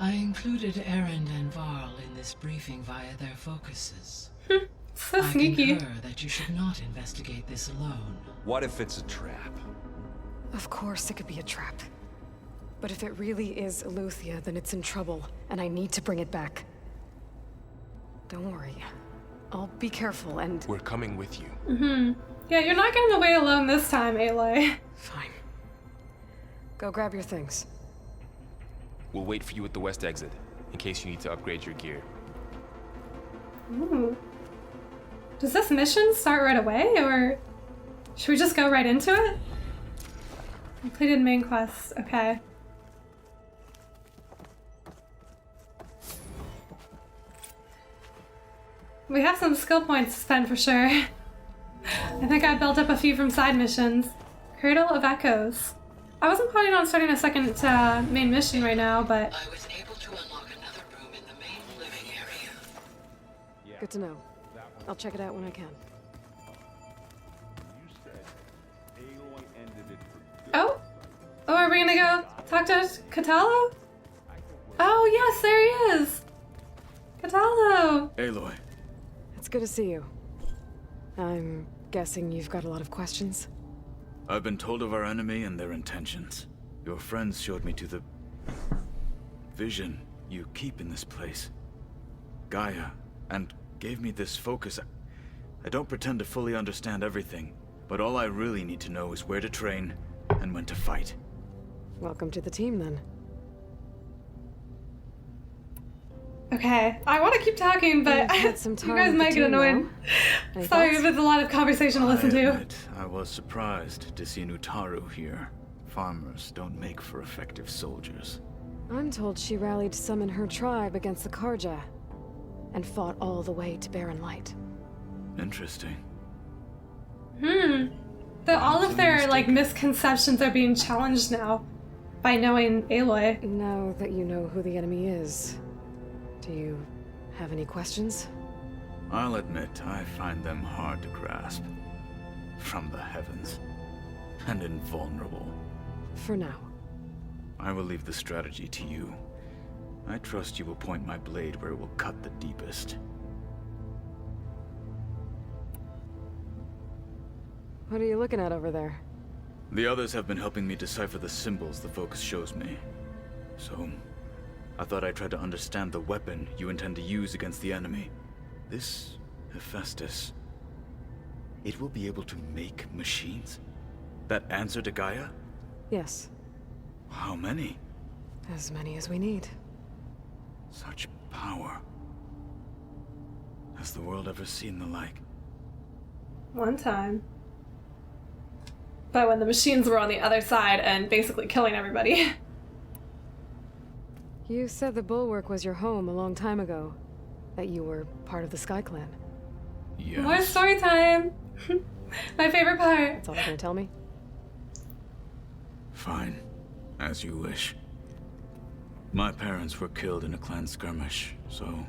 I included Erend and Varl in this briefing via their focuses. So sneaky. I concur that you should not investigate this alone. What if it's a trap? Of course it could be a trap. But if it really is Eleuthia, then it's in trouble, and I need to bring it back. Don't worry. I'll be careful and... We're coming with you. Yeah, you're not getting away alone this time, Aloy. Fine. Go grab your things. We'll wait for you at the west exit, in case you need to upgrade your gear. Ooh. Does this mission start right away, or should we just go right into it? Completed main quest, okay. We have some skill points to spend for sure. I think I built up a few from side missions. Cradle of Echoes. I wasn't planning on starting a second main mission right now, but... I was able to unlock another room in the main living area. Good to know. I'll check it out when I can. Oh? Oh, are we gonna go talk to Catalo? Oh, yes, there he is! Catalo! Aloy. It's good to see you. I'm guessing you've got a lot of questions? I've been told of our enemy and their intentions. Your friends showed me to the... vision you keep in this place. Gaia, and gave me this focus. I don't pretend to fully understand everything, but all I really need to know is where to train and when to fight. Welcome to the team, then. Okay, I want to keep talking, but You've had some time you guys with might the get team, annoyed. Any Sorry thoughts? if it's a lot of conversation to listen to. admit, I was surprised to see Nutaru here. Farmers don't make for effective soldiers. I'm told she rallied some in her tribe against the Karja, and fought all the way to Barren Light. Interesting. All of their, like, misconceptions are being challenged now by knowing Aloy. Now that you know who the enemy is, do you have any questions? I'll admit, I find them hard to grasp. From the heavens. And invulnerable. For now. I will leave the strategy to you. I trust you will point my blade where it will cut the deepest. What are you looking at over there? The others have been helping me decipher the symbols the focus shows me. So, I thought I'd try to understand the weapon you intend to use against the enemy. This Hephaestus. It will be able to make machines? That answer to Gaia? Yes. How many? As many as we need. Such power. Has the world ever seen the like? One time. But when the machines were on the other side and basically killing everybody. You said the Bulwark was your home a long time ago. That you were part of the Sky Clan. Yes. More story time! My favorite part. That's all you're gonna tell me? Fine. As you wish. My parents were killed in a clan skirmish, so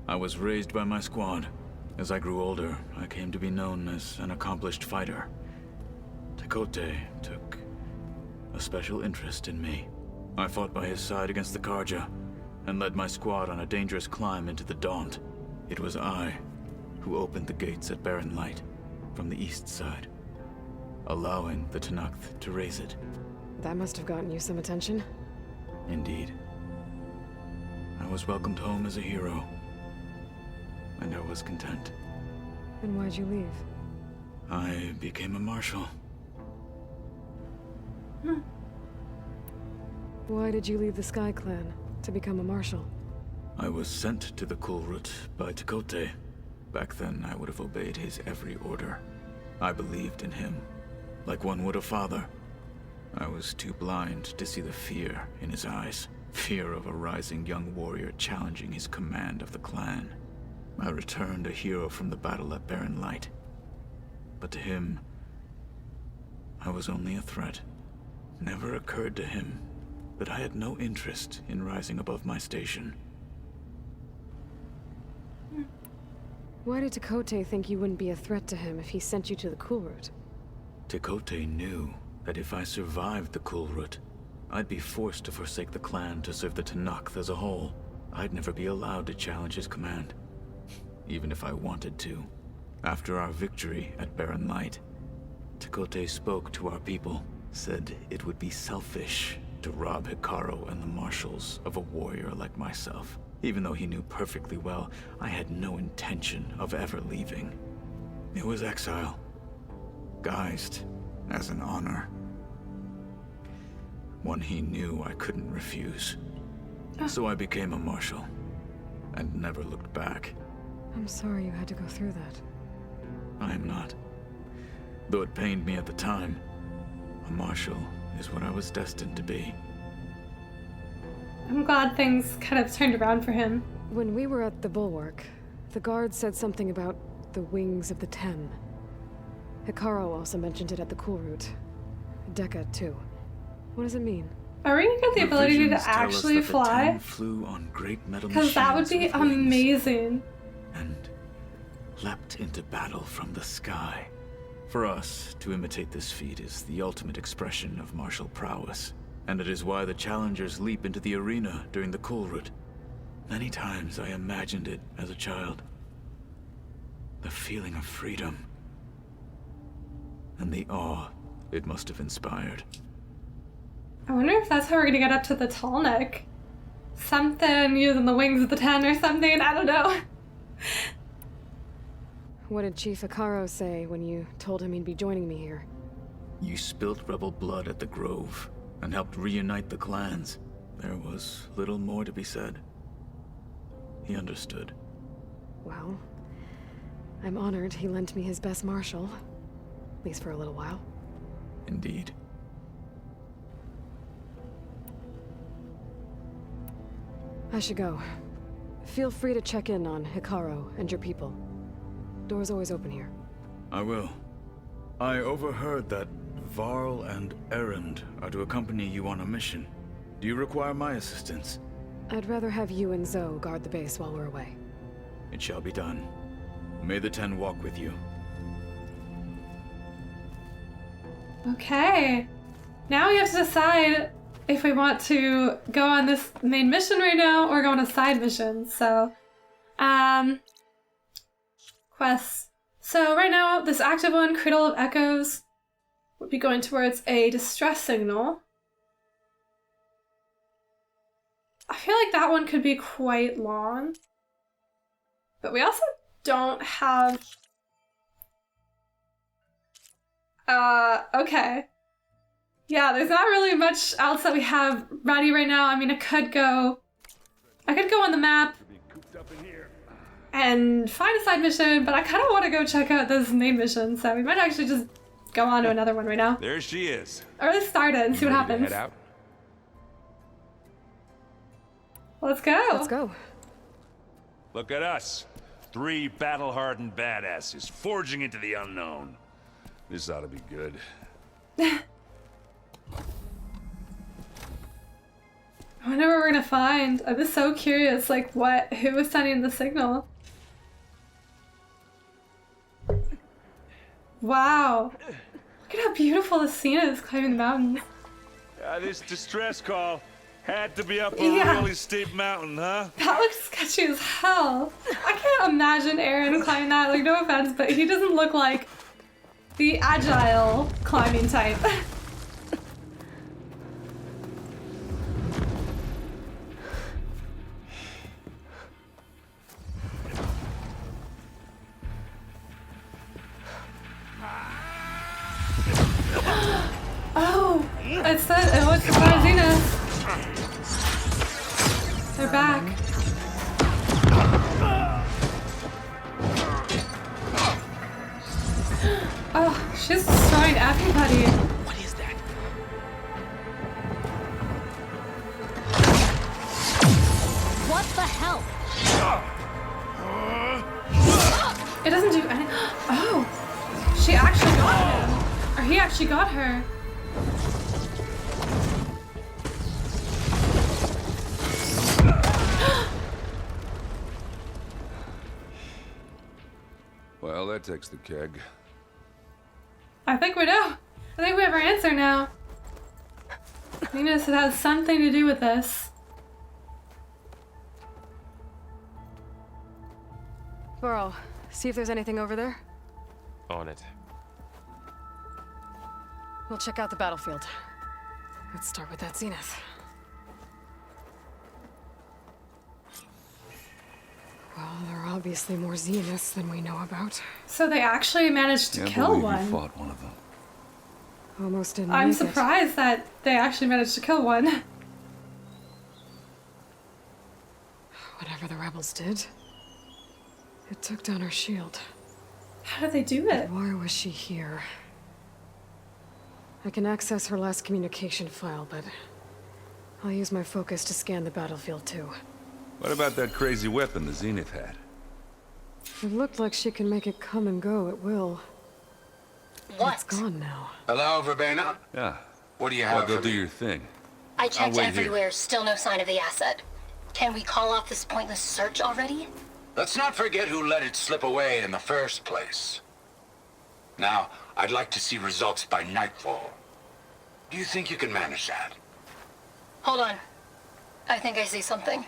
I was raised by my squad. As I grew older, I came to be known as an accomplished fighter. Tekote took a special interest in me. I fought by his side against the Karja, and led my squad on a dangerous climb into the Daunt. It was I who opened the gates at Barren Light from the east side, allowing the Tenakth to raise it. That must have gotten you some attention. Indeed. I was welcomed home as a hero, and I was content. And why'd you leave? I became a marshal. Why did you leave the Sky Clan to become a marshal? I was sent to the Kulrut by Tekote. Back then, I would have obeyed his every order. I believed in him, like one would a father. I was too blind to see the fear in his eyes. Fear of a rising young warrior challenging his command of the clan. I returned a hero from the battle at Barren Light. But to him, I was only a threat. Never occurred to him that I had no interest in rising above my station. Why did Tekote think you wouldn't be a threat to him if he sent you to the Culroot? Tekote knew that if I survived the Kulrut, I'd be forced to forsake the clan to serve the Tenakth as a whole. I'd never be allowed to challenge his command, even if I wanted to. After our victory at Barren Light, Tekote spoke to our people, said it would be selfish to rob Hikaru and the marshals of a warrior like myself. Even though he knew perfectly well I had no intention of ever leaving. It was exile, guised as an honor. One he knew I couldn't refuse. So I became a marshal, and never looked back. I'm sorry you had to go through that. I am not. Though it pained me at the time, a marshal is what I was destined to be. I'm glad things kind of turned around for him. When we were at the Bulwark, the guard said something about the Wings of the Ten. Hikaru also mentioned it at the Culroot. Dekka, too. What does it mean? Are we gonna get the ability to actually fly? Flew on great metal because that would be amazing. And leapt into battle from the sky. For us, to imitate this feat is the ultimate expression of martial prowess. And it is why the challengers leap into the arena during the Culroot. Many times I imagined it as a child. The feeling of freedom. And the awe it must have inspired. I wonder if that's how we're gonna get up to the tall neck. Something using the wings of the Ten or something, I don't know. What did Chief Hikaru say when you told him he'd be joining me here? You spilt rebel blood at the Grove and helped reunite the clans. There was little more to be said. He understood. Well, I'm honored he lent me his best marshal. At least for a little while. Indeed. I should go. Feel free to check in on Hikaru and your people. Door's always open here. I will. I overheard that Varl and Erend are to accompany you on a mission. Do you require my assistance? I'd rather have you and Zoe guard the base while we're away. It shall be done. May the Ten walk with you. Okay. Now we have to decide if we want to go on this main mission right now or go on a side mission. So, quests. So right now, this active one, Cradle of Echoes, would be going towards a distress signal. I feel like that one could be quite long. But we also don't have... okay. Yeah, there's not really much else that we have ready right now. I mean, I could go on the map and find a side mission, but I kind of want to go check out this main mission, so we might actually just go on to another one right now. There she is. Or let's start it and see what happens. Head out? Let's go. Let's go. Look at us. 3 battle-hardened badasses forging into the unknown. This ought to be good. I wonder what we're gonna find. I'm just so curious, like who was sending the signal? Wow. Look at how beautiful the scene is climbing the mountains. This distress call had to be up a Yeah. really steep mountain, huh? That looks sketchy as hell. I can't imagine Aaron climbing that, like no offense, but he doesn't look like the agile climbing type. Oh, it's Zenith. They're back. Oh, she's destroying everybody. What is that? What the hell? It doesn't do anything. Oh, she actually got him. Or he actually got her. Well, that takes the keg. I think we know. I think we have our answer now. Venus, it has something to do with this. Varl, see if there's anything over there. On it. We'll check out the battlefield. Let's start with that Zenith. Well, there are obviously more Zeniths than we know about. So they actually managed to kill one. You fought one of them. Almost didn't I'm make it. surprised that they actually managed to kill one. Whatever the rebels did, it took down her shield. How did they do it? Why was she here? I can access her last communication file, but I'll use my focus to scan the battlefield too. What about that crazy weapon the Zenith had? It looked like she can make it come and go at will. What? It's gone now. Hello, Verbena? Yeah. What do you Well, have go for do me? your thing. I checked wait here. everywhere, still no sign of the asset. Can we call off this pointless search already? Let's not forget who let it slip away in the first place. Now, I'd like to see results by nightfall. Do you think you can manage that? Hold on. I think I see something.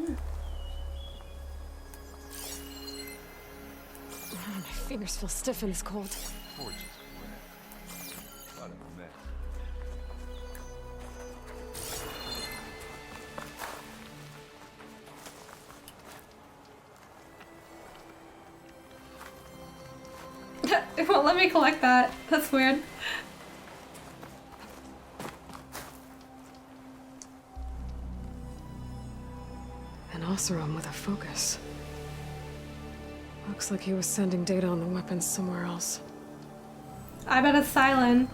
Oh, my fingers feel stiff in this cold. It won't let me collect that. That's weird. An Oseram with a focus. Looks like he was sending data on the weapons somewhere else. I bet it's Silent.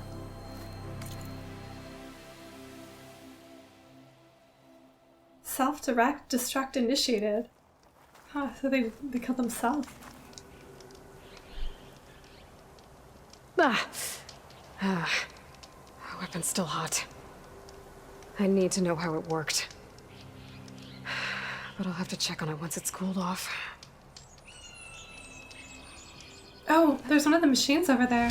Self-direct, destruct initiated. Huh, so they killed themselves. The weapon's still hot. I need to know how it worked. But I'll have to check on it once it's cooled off. Oh, there's one of the machines over there.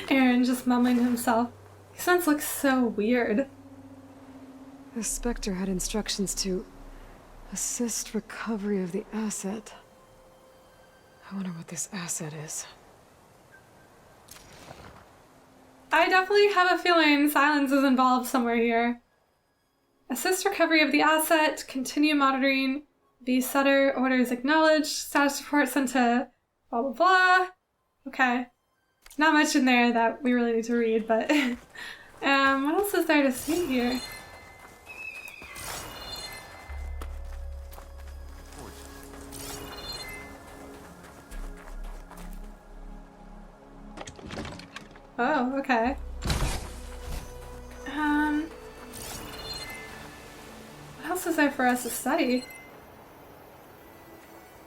Aaron just mumbling to himself. These ones look so weird. The Spectre had instructions to assist recovery of the asset. I wonder what this asset is. I definitely have a feeling Silence is involved somewhere here. Assist recovery of the asset, continue monitoring, B. Sutter, orders acknowledged, status report sent to blah blah blah. Okay. Not much in there that we really need to read, but what else is there to see here? Oh, okay. What else is there for us to study?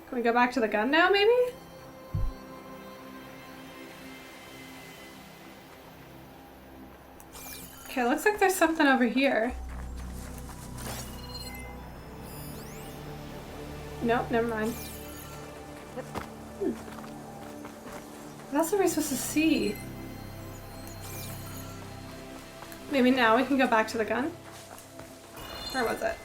Can we go back to the gun now, maybe? Okay, looks like there's something over here. Nope, never mind. What else are we supposed to see? Maybe now we can go back to the gun? Where was it?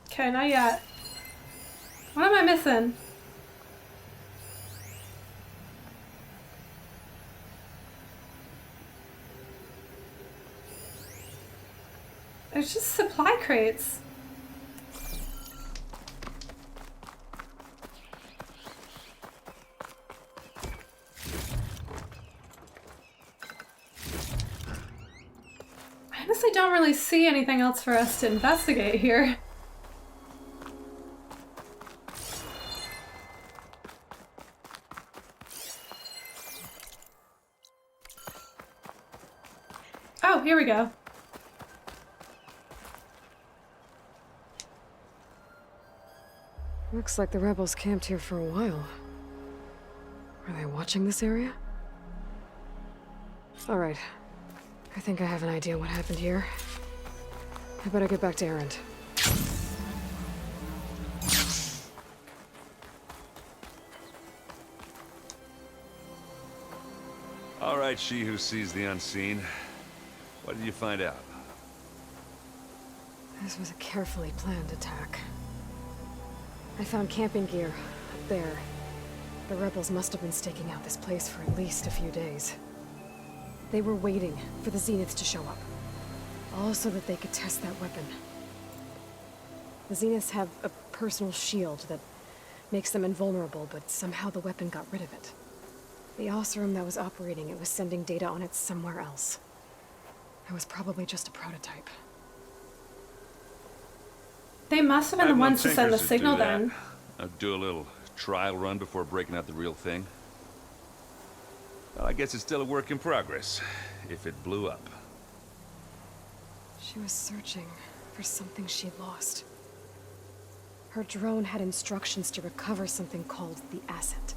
Okay, not yet. What am I missing? It's just supply crates. I honestly don't really see anything else for us to investigate here. Oh, here we go. Looks like the rebels camped here for a while. Are they watching this area? Alright. I think I have an idea what happened here. I better get back to Erend. Alright, she who sees the unseen. What did you find out? This was a carefully planned attack. I found camping gear up there. The rebels must have been staking out this place for at least a few days. They were waiting for the Zeniths to show up, all so that they could test that weapon. The Zeniths have a personal shield that makes them invulnerable, but somehow the weapon got rid of it. The Osserum that was operating it was sending data on it somewhere else. It was probably just a prototype. They must have been the ones to send the signal then. I'd do a little trial run before breaking out the real thing. Well, I guess it's still a work in progress, if it blew up. She was searching for something she'd lost. Her drone had instructions to recover something called the asset.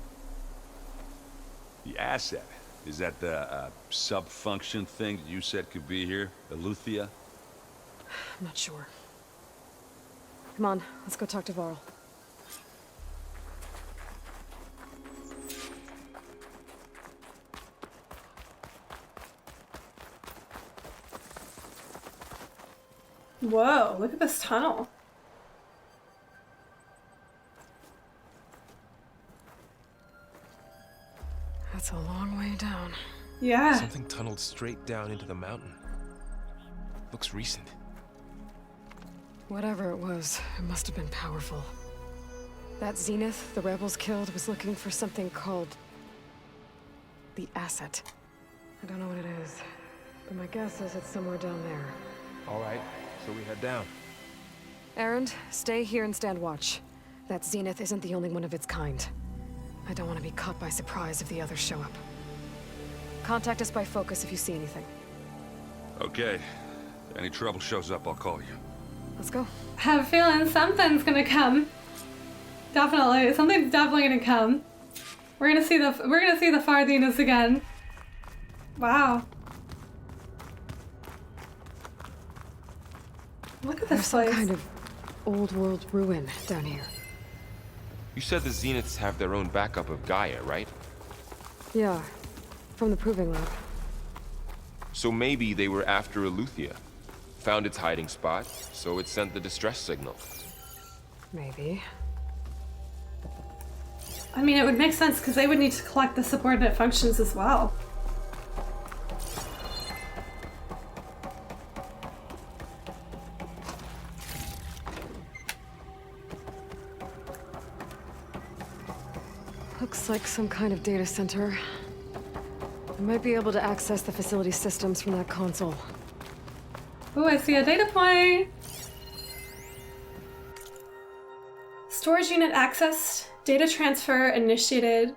The asset? Is that the sub-function thing that you said could be here? Eleuthia? I'm not sure. Come on, let's go talk to Varl. Whoa, look at this tunnel. That's a long way down. Yeah. Something tunneled straight down into the mountain. Looks recent. Whatever it was, it must have been powerful. That Zenith the rebels killed was looking for something called the asset. I don't know what it is, but my guess is it's somewhere down there. All right, so we head down. Erend, stay here and stand watch. That Zenith isn't the only one of its kind. I don't want to be caught by surprise if the others show up. Contact us by focus if you see anything. Okay. Any trouble shows up, I'll call you. Let's go. I have a feeling something's gonna come. Definitely. Something's definitely gonna come. We're gonna see the Far Zeniths again. Wow. Look at this place. Some kind of old world ruin down here. You said the Zeniths have their own backup of Gaia, right? Yeah, from the proving lab. So maybe they were after Eleuthia. Found its hiding spot, so it sent the distress signal. Maybe. I mean, it would make sense because they would need to collect the subordinate functions as well. Looks like some kind of data center. I might be able to access the facility systems from that console. Oh, I see a data point. Storage unit accessed. Data transfer initiated.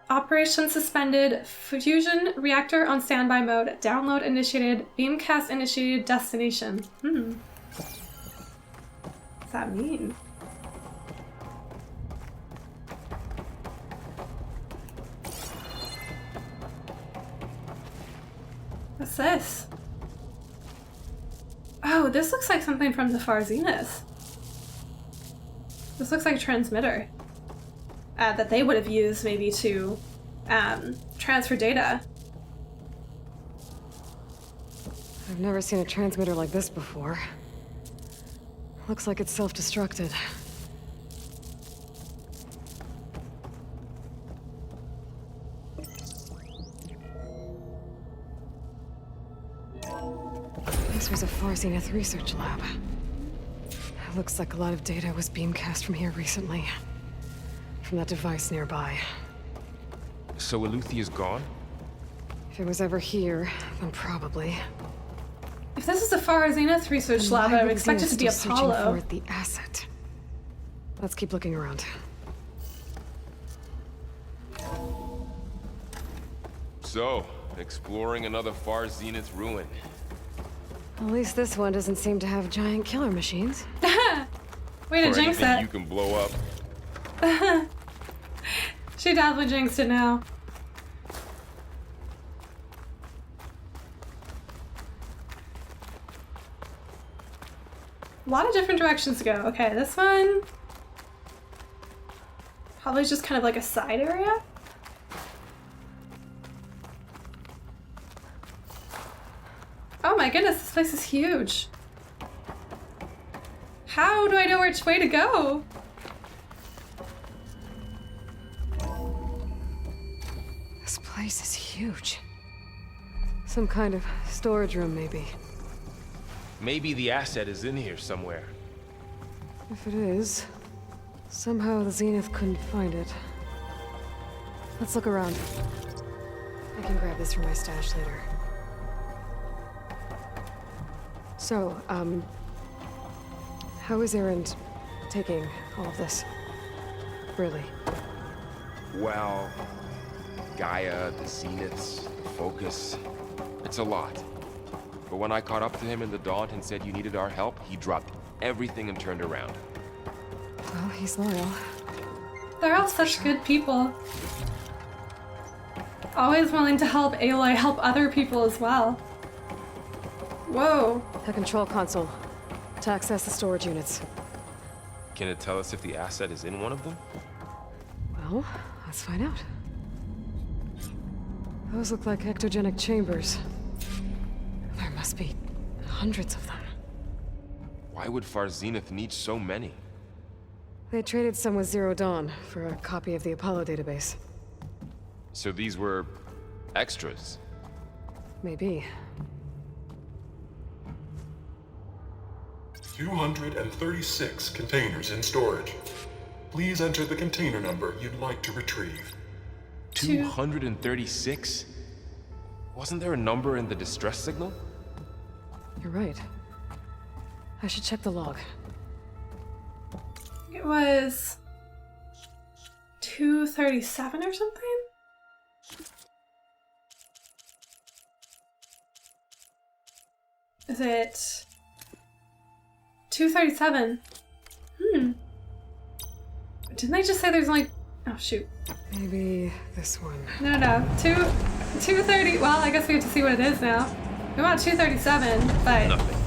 Operation suspended. Fusion reactor on standby mode. Download initiated. Beamcast initiated. Destination. What does that mean? What's this? Oh, this looks like something from the Far Zenith. This looks like a transmitter that they would have used maybe to transfer data. I've never seen a transmitter like this before. Looks like it's self-destructed. This was a Far Zenith research lab. It looks like a lot of data was beamcast from here recently. From that device nearby. So Eleuthia's gone? If it was ever here, then probably. If this is a Far Zenith research lab, I would expect it to be Apollo. For the asset. Let's keep looking around. So, exploring another Far Zenith ruin. At least this one doesn't seem to have giant killer machines. Way to jinx it. You can blow up. She definitely jinxed it now. A lot of different directions to go. Okay, this one. Probably just kind of like a side area. Oh my goodness, this place is huge. How do I know which way to go? This place is huge. Some kind of storage room, maybe. Maybe the asset is in here somewhere. If it is, somehow the Zenith couldn't find it. Let's look around. I can grab this from my stash later. So, how is Erend taking all of this? Really? Well, Gaia, the Zeniths, the Focus. It's a lot. But when I caught up to him in the Daunt and said you needed our help, he dropped everything and turned around. Well, he's loyal. They're all such good people. Always willing to help Aloy help other people as well. Whoa. The control console. To access the storage units. Can it tell us if the asset is in one of them? Well, let's find out. Those look like ectogenic chambers. There must be hundreds of them. Why would Far Zenith need so many? They traded some with Zero Dawn for a copy of the Apollo database. So these were extras? Maybe. 236 containers in storage. Please enter the container number you'd like to retrieve. 236? Wasn't there a number in the distress signal? You're right. I should check the log. It was 237 or something? Is it 237? Didn't they just say there's only... Oh, shoot. Maybe this one. No. 230. Well, I guess we have to see what it is now. We want 237, but... Nothing.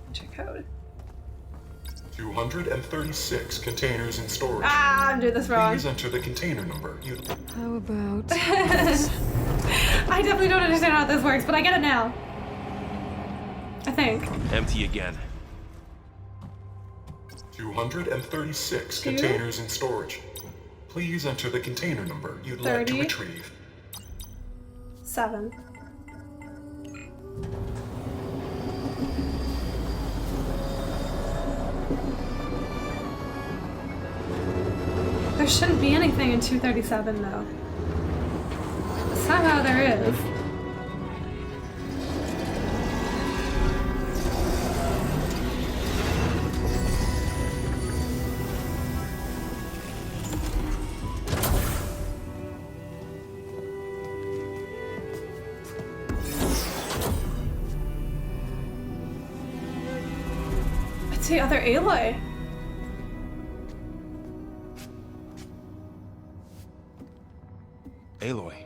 Enter code. 236 containers in storage. Ah, I'm doing this wrong. Please enter the container number. How about... I definitely don't understand how this works, but I get it now. I think. Empty again. 236 containers in storage. Please enter the container number you'd like to retrieve. 7. There shouldn't be anything in 237 though. Somehow there is. It's the other Aloy. Aloy.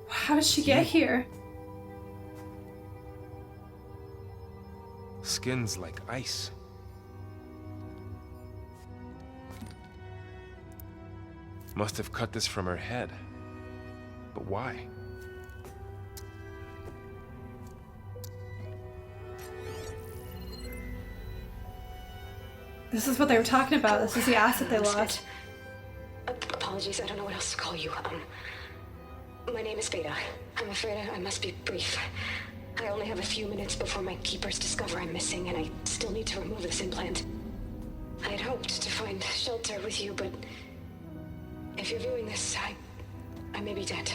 How did she get here? Skin's like ice. Must have cut this from her head. But why? This is what they were talking about. This is the asset they lost. Apologies, I don't know what else to call you. My name is Beta. I'm afraid I must be brief. I only have a few minutes before my keepers discover I'm missing, and I still need to remove this implant. I had hoped to find shelter with you, but if you're viewing this, I may be dead.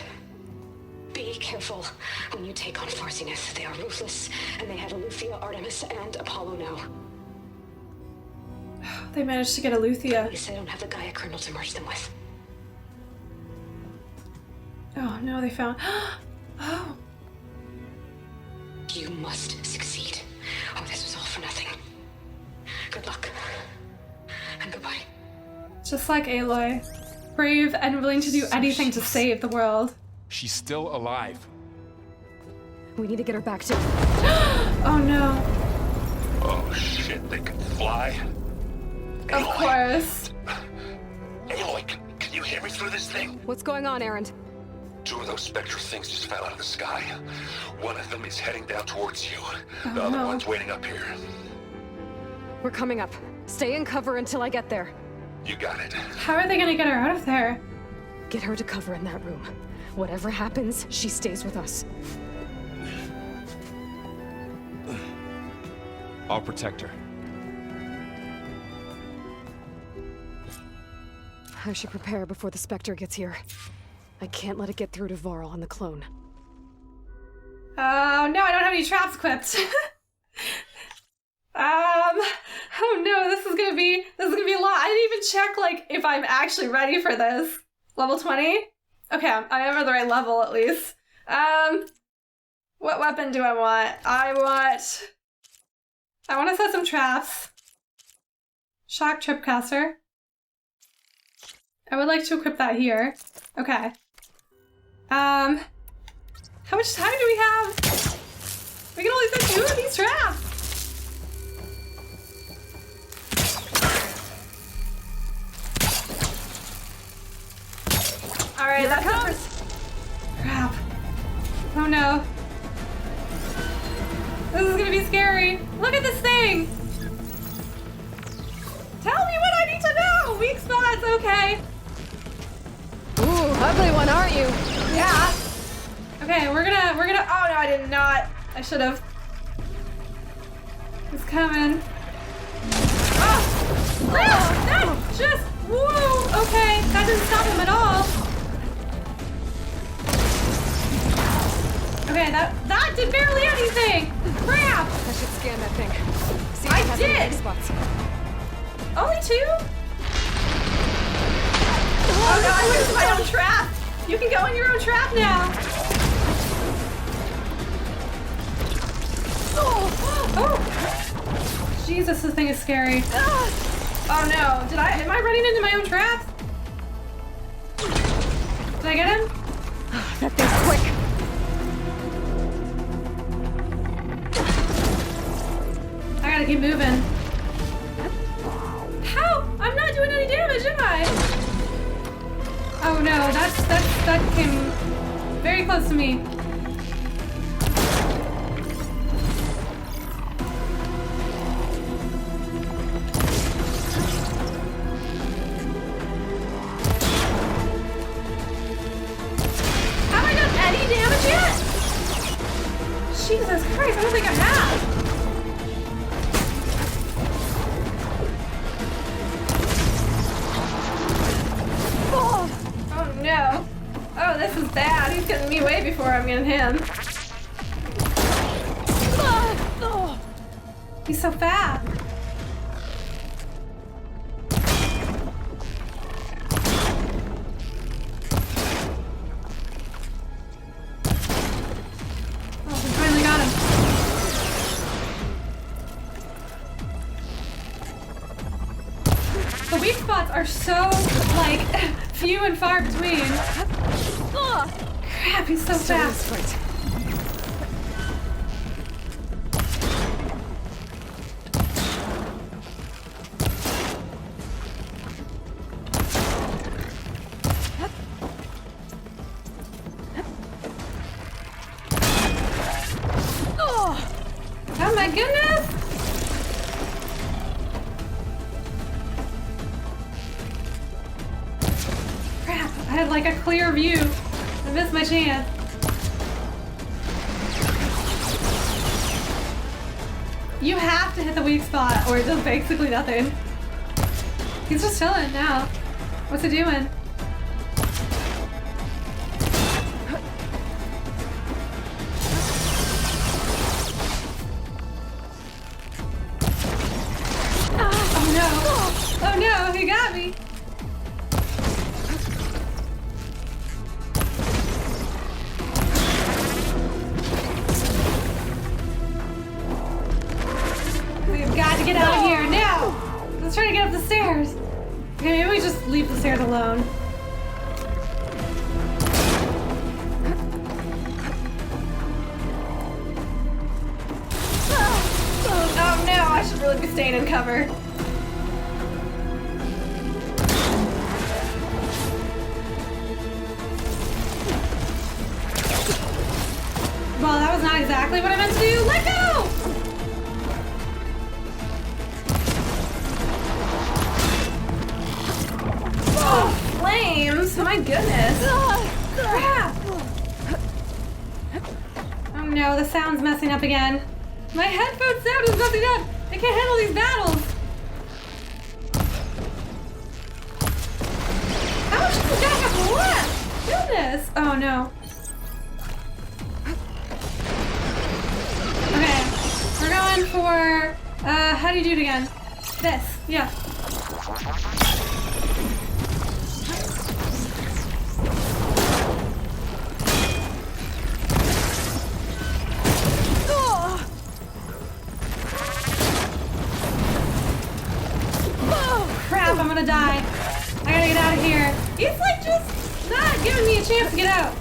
Be careful when you take on Farsineth. They are ruthless, and they have Eleuthia, Artemis, and Apollo now. They managed to get Eleuthia. At least I don't have the Gaia kernel to merge them with. Oh no, they found... Oh! You must succeed. Oh, this was all for nothing. Good luck. And goodbye. Just like Aloy. Brave and willing to do anything to save the world. She's still alive. We need to get her back to... Oh no. Oh shit, they can fly? Of course. Aloy, can you hear me through this thing? What's going on, Erend? 2 of those Spectre things just fell out of the sky. One of them is heading down towards you. The Oh, other no. one's waiting up here. We're coming up. Stay in cover until I get there. You got it. How are they gonna get her out of there? Get her to cover in that room. Whatever happens, she stays with us. I'll protect her. I should prepare before the Spectre gets here. I can't let it get through to Varl and the clone. Oh no, I don't have any traps equipped. Oh no, this is gonna be a lot. I didn't even check like if I'm actually ready for this. Level 20? Okay, I am at the right level at least. What weapon do I want? I want to set some traps. Shock Tripcaster. I would like to equip that here. Okay. How much time do we have? We can only set 2 of these traps. Alright, that covers. Crap. Oh no. This is gonna be scary. Look at this thing. Tell me what I need to know. Weak spots, okay. Ooh, ugly one, aren't you? Yeah. Okay, we're gonna, oh no, I did not. I should have. It's coming. Oh! That just, whoa, okay. That didn't stop him at all. Okay, that did barely anything! Crap! I should scan that thing. See if I it has any did! weak spots. Only 2? Oh no, I went into my own trap! You can go in your own trap now! Oh! Jesus, this thing is scary. Oh no, am I running into my own traps? Did I get him? That thing's quick. I gotta keep moving. How? I'm not doing any damage, am I? Oh no, that came very close to me. Have I done any damage yet? Jesus Christ, I don't think I have. Oh no. Oh, this is bad. He's getting me way before I'm getting him. He's so fast. Oh, we finally got him. The weak spots are so, like, few and far between. Crap, he's so fast. Oh my goodness! Crap, I had like a clear view. I missed my chance. You have to hit the weak spot or it does basically nothing. He's just chilling now. What's he doing? Oh no, he got me! We've got to get out of here now! Let's try to get up the stairs. Okay, maybe we just leave the stairs alone. Oh no, I should really be staying in cover. Well, that was not exactly what I meant to do. Let go! Oh, flames! My goodness! Crap! Oh no, the sound's messing up again. My headphone sound is messing up! I can't handle these battles! How much does the guy have left? Goodness! Oh no. We're going for, how do you do it again? This, yeah. Oh, crap, I'm gonna die. I gotta get out of here. He's like just not giving me a chance to get out.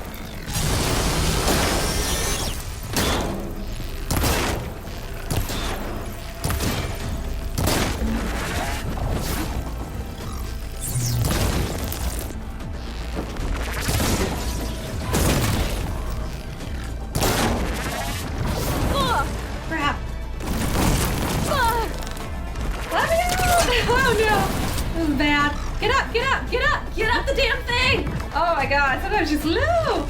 Oh my god, sometimes she's low!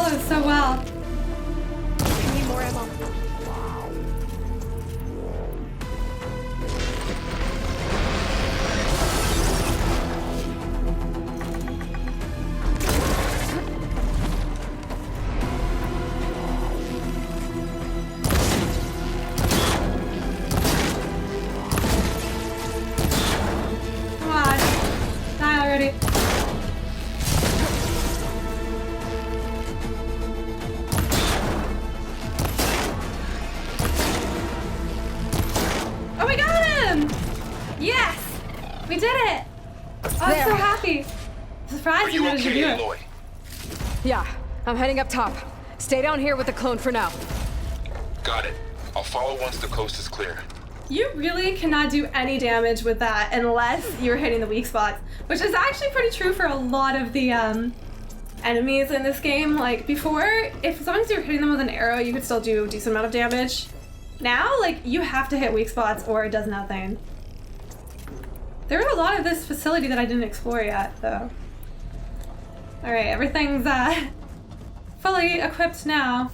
follows so well. I need more ammo. Come on. Die already. Oh, we got him! Yes! We did it! Oh, I'm so happy. Surprised you managed to do it. Yeah, I'm heading up top. Stay down here with the clone for now. Got it. I'll follow once the coast is clear. You really cannot do any damage with that unless you're hitting the weak spots, which is actually pretty true for a lot of the enemies in this game. Like before, as long as you're hitting them with an arrow, you could still do a decent amount of damage. Now, like, you have to hit weak spots or it does nothing. There was a lot of this facility that I didn't explore yet, though. Alright, everything's fully equipped now.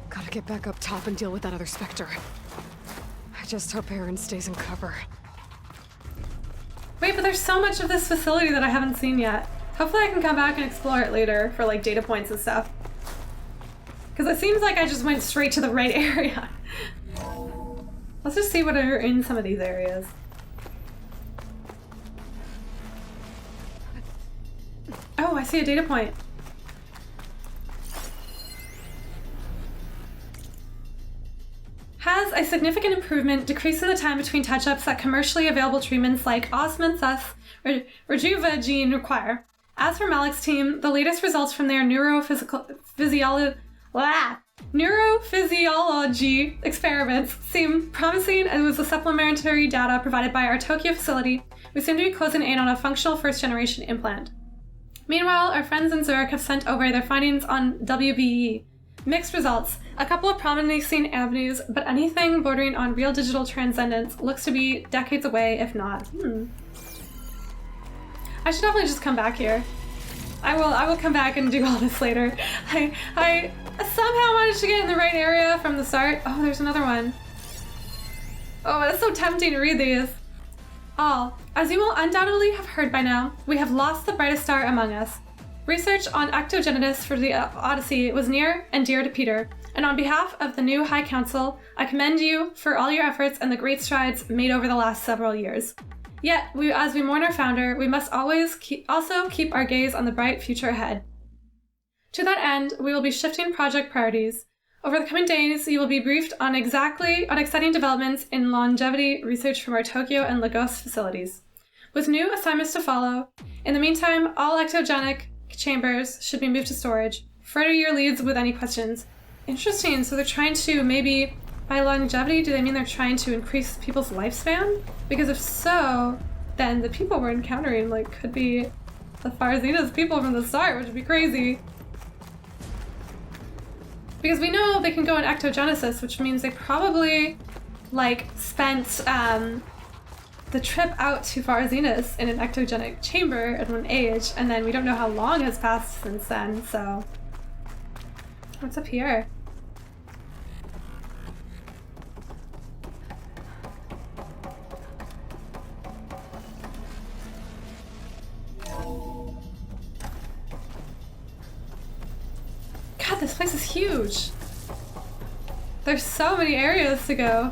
Gotta get back up top and deal with that other Spectre. I just hope Aaron stays in cover. Wait, but there's so much of this facility that I haven't seen yet. Hopefully I can come back and explore it later for like data points and stuff. Because it seems like I just went straight to the right area. Let's just see what are in some of these areas. Oh, I see a data point. Has a significant improvement, decreasing the time between touch-ups that commercially available treatments like osmosis or Rejuva require. As for Malik's team, the latest results from their neurophysiology experiments seem promising, and with the supplementary data provided by our Tokyo facility, we seem to be closing in on a functional first-generation implant. Meanwhile, our friends in Zurich have sent over their findings on WBE. Mixed results. A couple of prominently seen avenues, but anything bordering on real digital transcendence looks to be decades away, if not. I should definitely just come back here. I will come back and do all this later. I somehow managed to get in the right area from the start. Oh, there's another one. Oh, it's so tempting to read these. All, as you will undoubtedly have heard by now, we have lost the brightest star among us. Research on ectogenesis for the Odyssey was near and dear to Peter, and on behalf of the new High Council, I commend you for all your efforts and the great strides made over the last several years. Yet, as we mourn our founder, we must always also keep our gaze on the bright future ahead. To that end, we will be shifting project priorities. Over the coming days, you will be briefed on exciting developments in longevity research from our Tokyo and Lagos facilities, with new assignments to follow. In the meantime, all ectogenic chambers should be moved to storage. Further your leads with any questions. Interesting, so they're trying to maybe, by longevity, do they mean they're trying to increase people's lifespan? Because if so, then the people we're encountering could be the Farzina's people from the start, which would be crazy. Because we know they can go in ectogenesis, which means they probably spent the trip out to Farzina's in an ectogenic chamber at one age, and then we don't know how long has passed since then, so... What's up here? God, this place is huge! There's so many areas to go.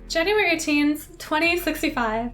January 18th, 2065.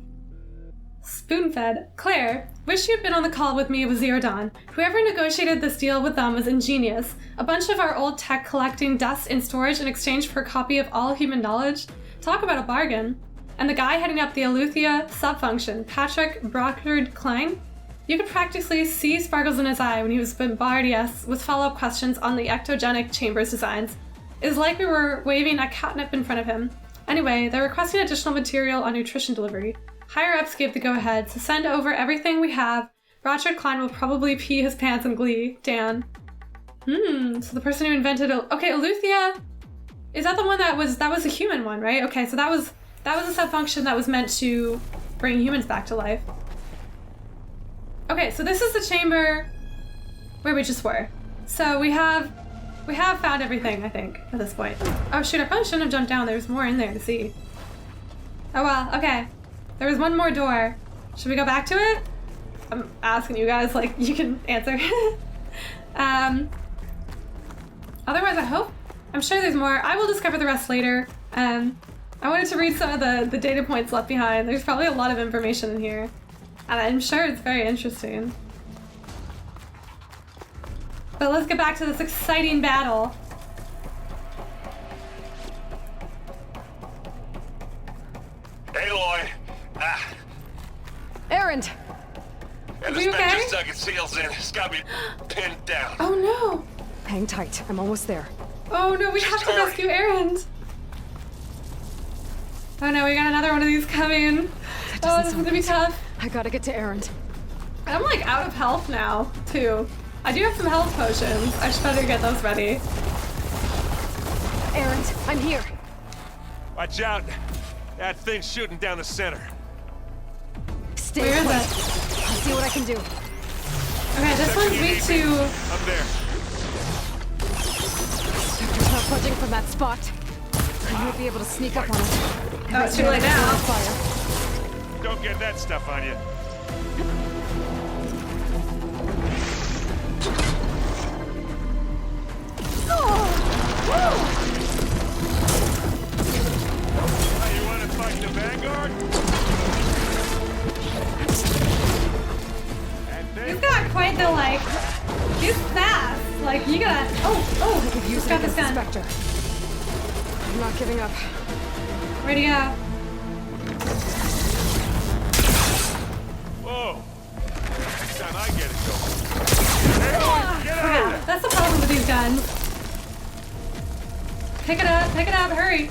Spoonfed. Claire, wish you'd been on the call with me with Zero Dawn. Whoever negotiated this deal with them was ingenious. A bunch of our old tech collecting dust in storage in exchange for a copy of all human knowledge. Talk about a bargain. And the guy heading up the Eleuthia subfunction, Patrick Brockard Klein? You could practically see sparkles in his eye when he was bombarding us with follow-up questions on the ectogenic chambers designs. is like we were waving a catnip in front of him. Anyway, they're requesting additional material on nutrition delivery. Higher-ups gave the go-ahead, so send over everything we have. Roger Klein will probably pee his pants in glee. Dan. So the person who invented okay, Eleuthia, is that the one that was a human one, right? Okay, so that was a sub-function that was meant to bring humans back to life. Okay, so this is the chamber where we just were. So we have found everything, I think, at this point. Oh shoot, I probably shouldn't have jumped down. There's more in there to see. Oh well, okay. There was one more door. Should we go back to it? I'm asking you guys, like, you can answer. Otherwise, I'm sure there's more. I will discover the rest later. I wanted to read some of the data points left behind. There's probably a lot of information in here. And I'm sure it's very interesting. But let's get back to this exciting battle. Aloy! Erend! And the Spectre's dug its heels in. It's got me pinned down. Oh no! Hang tight. I'm almost there. Oh no, we have to rescue Erend! Oh no, we got another one of these coming. Oh, this is gonna be tough. I gotta get to Erend. I'm like out of health now, too. I do have some health potions. I should better get those ready. Erend, I'm here. Watch out. That thing's shooting down the center. Stay Where is put. it? I'll see what I can do. Okay, this one's weak to... Up there. Spectre's not budging from that spot. I might be able to sneak up on it. Oh, it's too late now. Fire. Don't get that stuff on you. You want to fight the Vanguard? He's got quite the, like... He's fast. Like, you gotta... Oh, I could use got this gun. Spectre. I'm not giving up. Where'd he go? Whoa. Next time I get it going. Okay, that's the problem with these guns. Pick it up, hurry.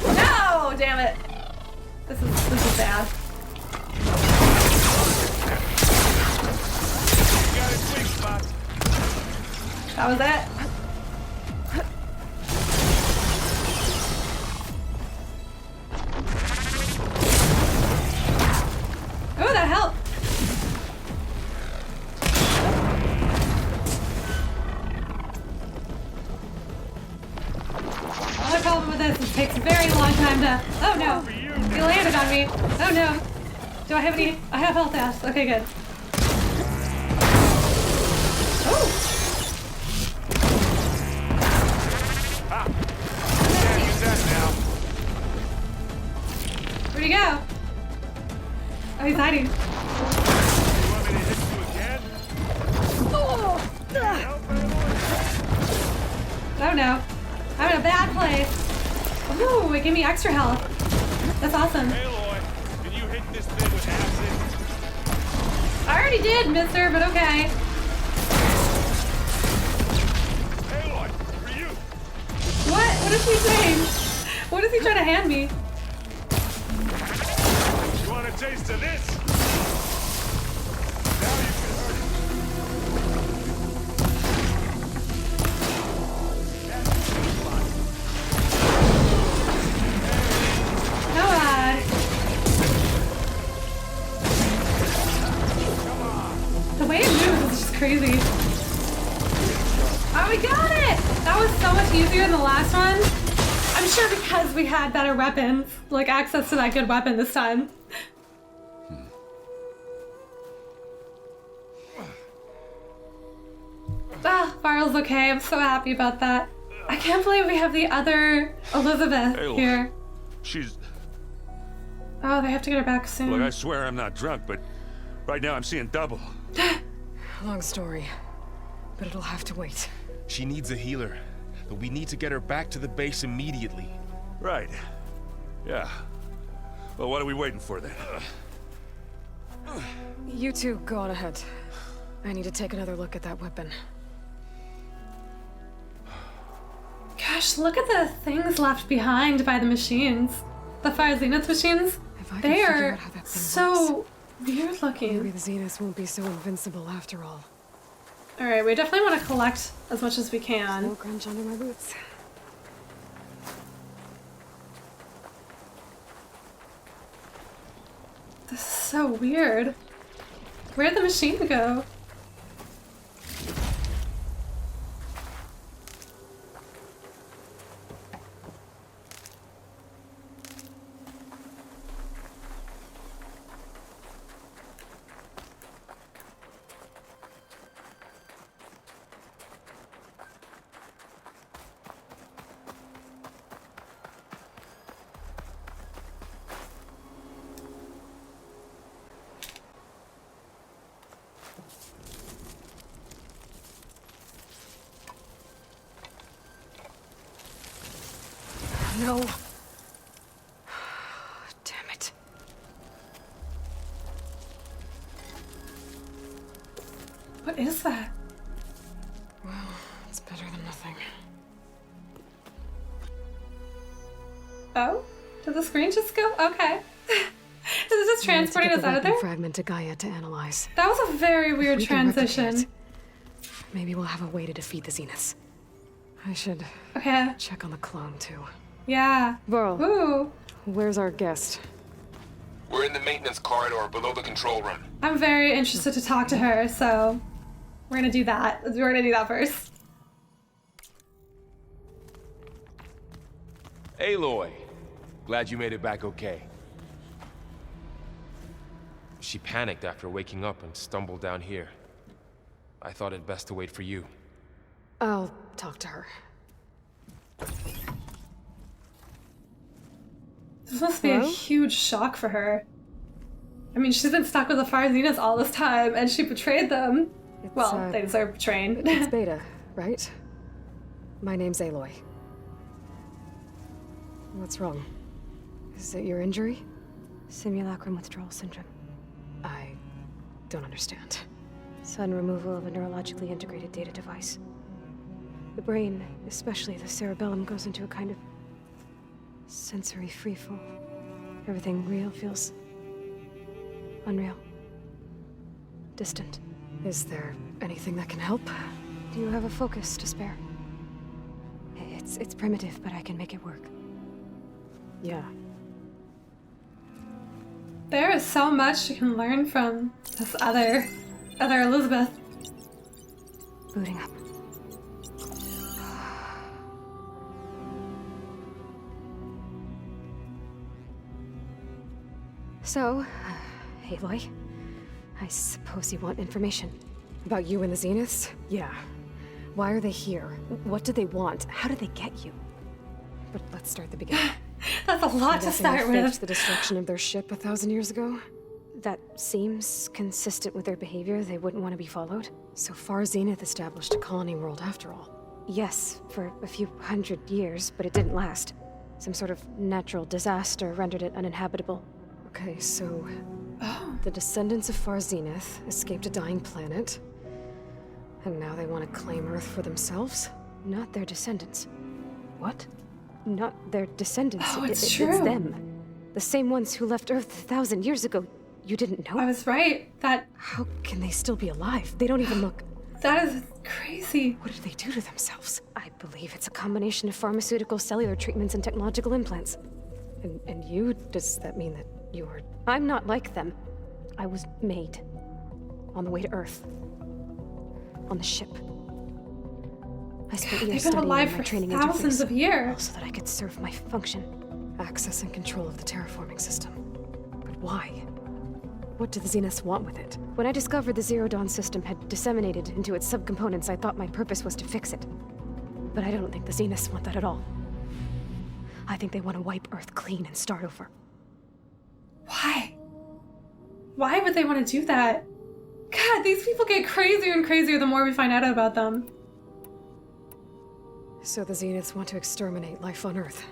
No, damn it. This is bad. You got it, sweet spot. That was it. Oh, that helped. Another problem with this is it takes a very long time to... Oh no! He landed on me! Oh no! Do I have any... I have health ass. Okay, good. Oh! Can't use that now. Where'd he go? Oh, he's hiding. You want me to hit you again? Oh no. I'm in a bad place. Ooh, it gave me extra health. That's awesome. Aloy, can you hit this thing with acid? I already did, mister, but okay. Aloy, for you. What? What is he saying? What is he trying to hand me? You want a taste of this? Now you can hurt it. Come on. The way it moves is just crazy. Oh, we got it! That was so much easier than the last one. I'm sure because we had better weapons, like access to that good weapon this time. Ah, Varl's okay. I'm so happy about that. I can't believe we have the other Elizabeth here. She's... Oh, they have to get her back soon. Look, I swear I'm not drunk, but right now I'm seeing double. Long story, but it'll have to wait. She needs a healer, but we need to get her back to the base immediately. Right. Yeah. Well, what are we waiting for then? You two go on ahead. I need to take another look at that weapon. Gosh, look at the things left behind by the machines. The Fire Zenith machines. They are so weird looking. Maybe the Zeniths won't be so invincible after all. Alright, we definitely want to collect as much as we can. No crunch under my boots. This is so weird. Where'd the machine go? No. Damn it. What is that? Well, it's better than nothing. Oh? Did the screen just go? Okay. Is it just transporting us out of there? Fragment to Gaia to analyze. That was a very weird transition. Maybe we'll have a way to defeat the Zeniths. I should check on the clone too. Yeah. Burl. Ooh. Where's our guest? We're in the maintenance corridor below the control room. I'm very interested to talk to her, so we're gonna do that. We're gonna do that first. Aloy, glad you made it back okay. She panicked after waking up and stumbled down here. I thought it best to wait for you. I'll talk to her. This must be a huge shock for her. I mean, she's been stuck with the Fire Zeniths all this time, and she betrayed them. Well, they deserve betraying. It's Beta, right? My name's Aloy. What's wrong? Is it your injury? Simulacrum withdrawal syndrome. I don't understand. Sudden removal of a neurologically integrated data device. The brain, especially the cerebellum, goes into a kind of sensory freefall. Everything real feels unreal. Distant. Is there anything that can help? Do you have a focus to spare? It's primitive, but I can make it work. Yeah. There is so much you can learn from this other Elizabeth. Booting up. So, Aloy, I suppose you want information. About you and the Zeniths? Yeah. Why are they here? What do they want? How did they get you? But let's start at the beginning. That's a lot to start with. with. The destruction of their ship 1,000 years ago? That seems consistent with their behavior. They wouldn't want to be followed. So far, Zenith established a colony world after all. Yes, for a few hundred years, but it didn't last. Some sort of natural disaster rendered it uninhabitable. Okay, so the descendants of Far Zenith escaped a dying planet, and now they want to claim Earth for themselves? Not their descendants. What? Not their descendants. Oh, it's true. It's them. The same ones who left Earth 1,000 years ago. You didn't know? I was right. How can they still be alive? They don't even look... That is crazy. What did they do to themselves? I believe it's a combination of pharmaceutical, cellular treatments, and technological implants. And you? Does that mean that you're... I'm not like them. I was made. On the way to Earth. On the ship. I spent years They've been alive my for training thousands of years. So that I could serve my function. Access and control of the terraforming system. But why? What do the Zeniths want with it? When I discovered the Zero Dawn system had disseminated into its subcomponents, I thought my purpose was to fix it. But I don't think the Zeniths want that at all. I think they want to wipe Earth clean and start over. Why? Why would they want to do that? God, these people get crazier and crazier the more we find out about them. So the Zeniths want to exterminate life on Earth.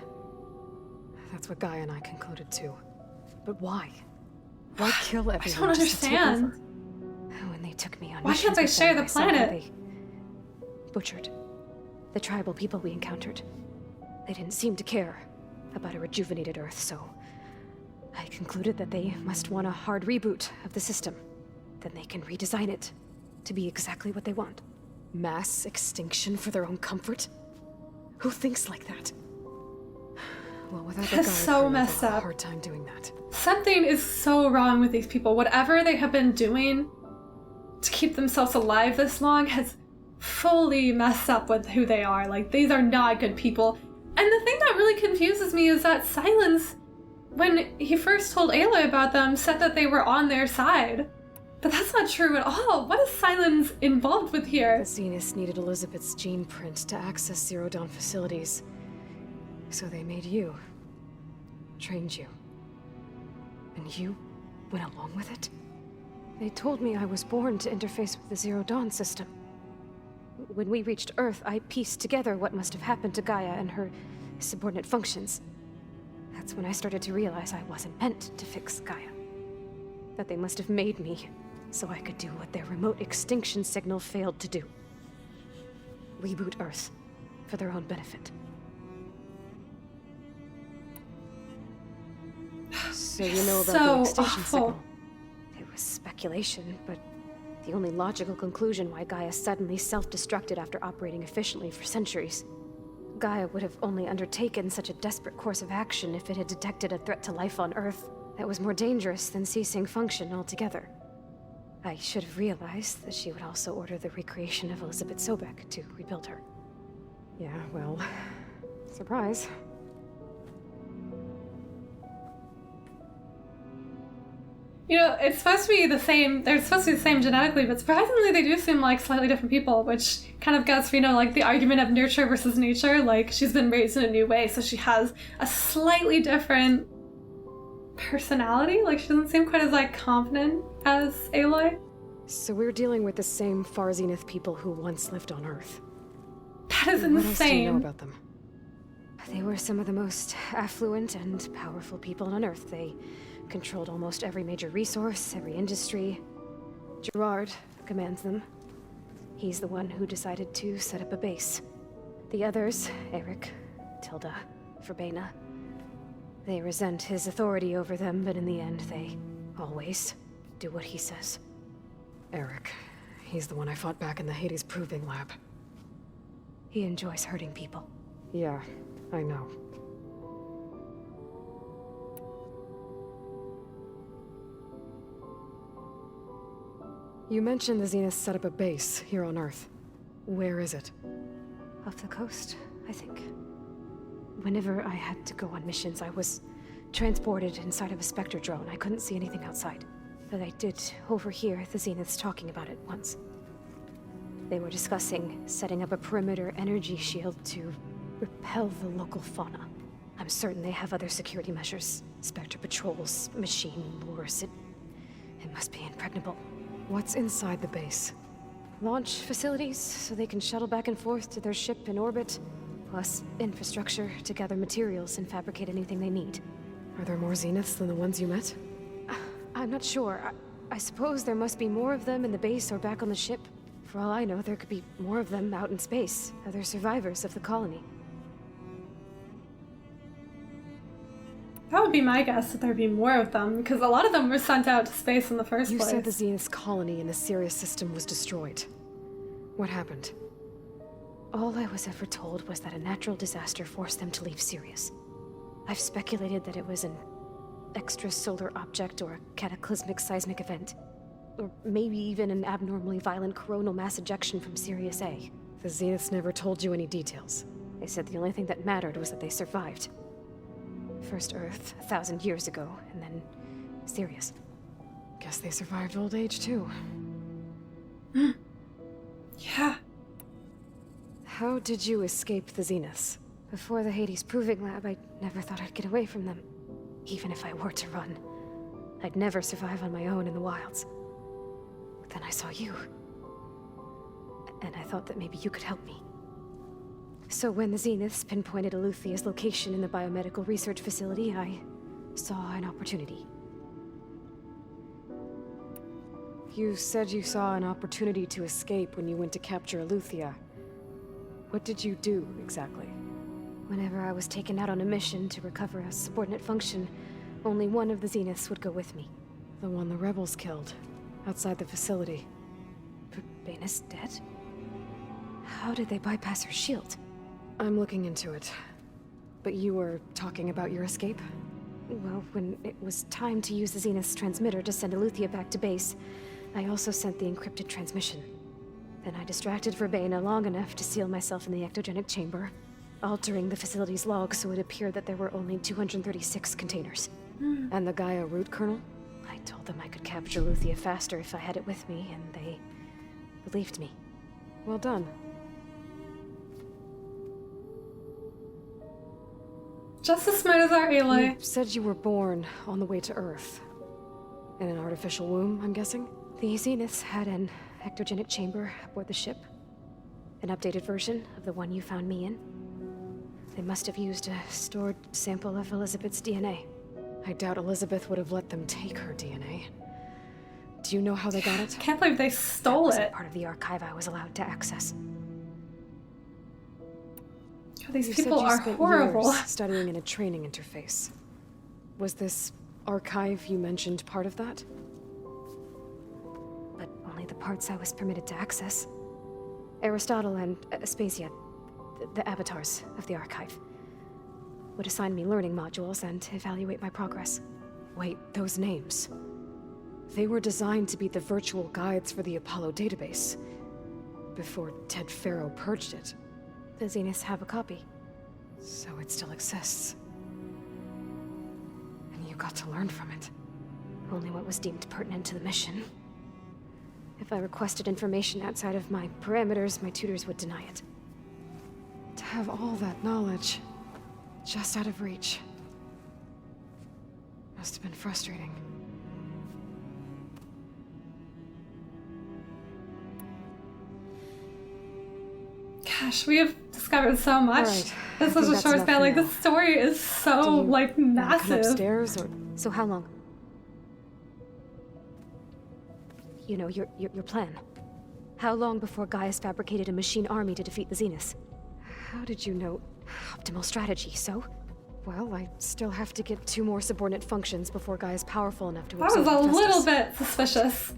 That's what Gaia and I concluded too. But why? Why kill everyone? I don't understand. When they took me on why can't they share the planet? They butchered the tribal people we encountered. They didn't seem to care about a rejuvenated Earth, so I concluded that they must want a hard reboot of the system. Then they can redesign it to be exactly what they want. Mass extinction for their own comfort? Who thinks like that? Well, without the That's so messed up. I have a hard time doing that. Something is so wrong with these people. Whatever they have been doing to keep themselves alive this long has fully messed up with who they are. Like, these are not good people. And the thing that really confuses me is that Silence, when he first told Aloy about them, said that they were on their side. But that's not true at all. What is Silence involved with here? The Zeniths needed Elizabeth's gene print to access Zero Dawn facilities. So they made you. Trained you. And you went along with it? They told me I was born to interface with the Zero Dawn system. When we reached Earth, I pieced together what must have happened to Gaia and her subordinate functions. That's when I started to realize I wasn't meant to fix Gaia. That they must have made me so I could do what their remote extinction signal failed to do. Reboot Earth for their own benefit. So you know about the extinction signal. It was speculation, but the only logical conclusion why Gaia suddenly self-destructed after operating efficiently for centuries. Gaia would have only undertaken such a desperate course of action if it had detected a threat to life on Earth that was more dangerous than ceasing function altogether. I should have realized that she would also order the recreation of Elizabeth Sobek to rebuild her. Yeah, well, surprise. You know, it's supposed to be the same, they're supposed to be the same genetically, but surprisingly they do seem like slightly different people, which kind of gets, you know, like the argument of nurture versus nature. Like, she's been raised in a new way, so she has a slightly different personality. Like, she doesn't seem quite as, like, confident as Aloy. So we're dealing with the same Far Zenith people who once lived on Earth. That is What else do you insane. know about them? They were some of the most affluent and powerful people on Earth. They controlled almost every major resource, every industry. Gerard commands them. He's the one who decided to set up a base. The others, Eric, Tilda, Verbena, they resent his authority over them, but in the end, they always do what he says. Eric. He's the one I fought back in the Hades Proving Lab. He enjoys hurting people. Yeah, I know. You mentioned the Zeniths set up a base here on Earth. Where is it? Off the coast, I think. Whenever I had to go on missions, I was transported inside of a Spectre drone. I couldn't see anything outside. But I did overhear the Zeniths talking about it once. They were discussing setting up a perimeter energy shield to repel the local fauna. I'm certain they have other security measures. Spectre patrols, machine wars. It must be impregnable. What's inside the base? Launch facilities, so they can shuttle back and forth to their ship in orbit. Plus infrastructure to gather materials and fabricate anything they need. Are there more Zeniths than the ones you met? I'm not sure. I suppose there must be more of them in the base or back on the ship. For all I know, there could be more of them out in space, other survivors of the colony. That would be my guess, that there'd be more of them, because a lot of them were sent out to space in the first place. You said the Zenith's colony in the Sirius system was destroyed. What happened? All I was ever told was that a natural disaster forced them to leave Sirius. I've speculated that it was an extrasolar object or a cataclysmic seismic event. Or maybe even an abnormally violent coronal mass ejection from Sirius A. The Zeniths never told you any details. They said the only thing that mattered was that they survived. First Earth, 1,000 years ago, and then Sirius. Guess they survived old age, too. Yeah. How did you escape the Zeniths? Before the Hades Proving Lab, I never thought I'd get away from them. Even if I were to run, I'd never survive on my own in the wilds. But then I saw you. And I thought that maybe you could help me. So when the Zeniths pinpointed Eluthia's location in the biomedical research facility, I saw an opportunity. You said you saw an opportunity to escape when you went to capture Eluthia. What did you do, exactly? Whenever I was taken out on a mission to recover a subordinate function, only one of the Zeniths would go with me. The one the rebels killed, outside the facility. Baina's dead? How did they bypass her shield? I'm looking into it. But you were talking about your escape? Well, when it was time to use the Zenith's transmitter to send Eleuthia back to base, I also sent the encrypted transmission. Then I distracted Verbaina long enough to seal myself in the ectogenic chamber, altering the facility's log so it appeared that there were only 236 containers. And the Gaia root kernel? I told them I could capture Eleuthia faster if I had it with me, and they believed me. Well done. Just as smart as our Aloy. You said you were born on the way to Earth. In an artificial womb, I'm guessing? The Zeniths had an ectogenic chamber aboard the ship. An updated version of the one you found me in. They must have used a stored sample of Elizabeth's DNA. I doubt Elizabeth would have let them take her DNA. Do you know how they got it? I can't believe they stole That it. wasn't part of the archive I was allowed to access. God, these You people said you are spent horrible. years studying in a training interface. Was this archive you mentioned part of that? But only the parts I was permitted to access. Aristotle and Aspasia, the avatars of the archive, would assign me learning modules and evaluate my progress. Wait, those names. They were designed to be the virtual guides for the Apollo database. Before Ted Faro purged it. The Zeniths have a copy. So it still exists. And you got to learn from it. Only what was deemed pertinent to the mission. If I requested information outside of my parameters, my tutors would deny it. To have all that knowledge, just out of reach. Must have been frustrating. Gosh, we have discovered so much. Right. This was a short span. Like, the story is so, like, massive. Come upstairs, or... So how long? You know, your plan. How long before Gaius fabricated a machine army to defeat the Zeniths? How did you know? Optimal strategy, so? Well, I still have to get 2 more subordinate functions before Gaia's powerful enough to That was absorb a Hephaestus. little bit suspicious.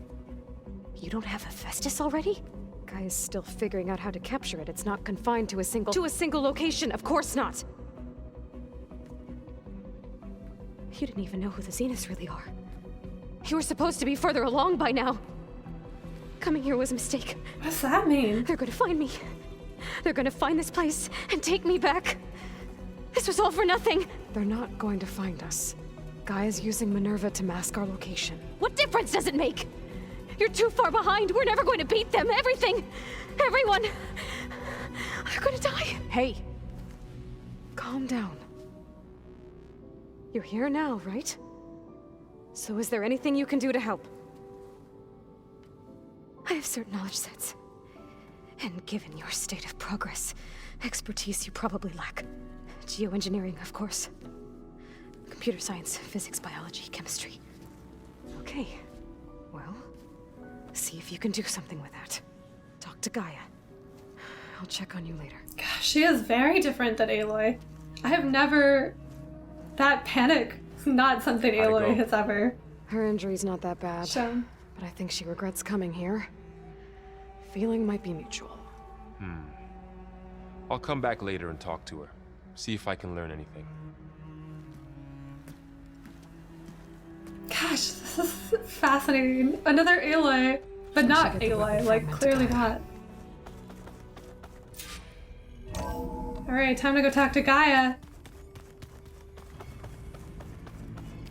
You don't have Hephaestus already? Gaia's still figuring out how to capture it. It's not confined to a single... To a single location, of course not! You didn't even know who the Zeniths really are. You were supposed to be further along by now! Coming here was a mistake. What does that mean? They're gonna find me. They're gonna find this place and take me back. This was all for nothing. They're not going to find us. Gaia's using Minerva to mask our location. What difference does it make? You're too far behind. We're never going to beat them. Everything. Everyone. They're gonna die. Hey. Calm down. You're here now, right? So is there anything you can do to help? I have certain knowledge sets. And given your state of progress, expertise you probably lack. Geoengineering, of course. Computer science, physics, biology, chemistry. Okay. Well, see if you can do something with that. Talk to Gaia. I'll check on you later. Gosh, she is very different than Aloy. I have never... That panic is not something Aloy has ever... Her injury's not that bad. shown. But I think she regrets coming here. Feeling might be mutual. I'll come back later and talk to her. See if I can learn anything. Gosh, this is fascinating. Another Aloy, but not Aloy, like, clearly not. Alright, time to go talk to Gaia.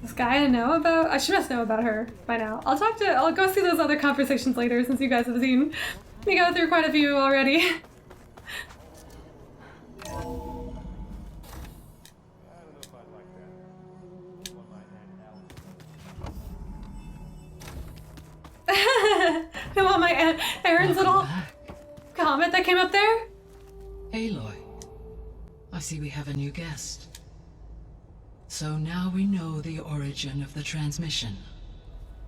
Does Gaia know about... She must know about her by now. I'll go see those other conversations later since you guys have seen me go through quite a few already. I want my Aaron's little comet that came up there. Aloy, I see we have a new guest. So now we know the origin of the transmission.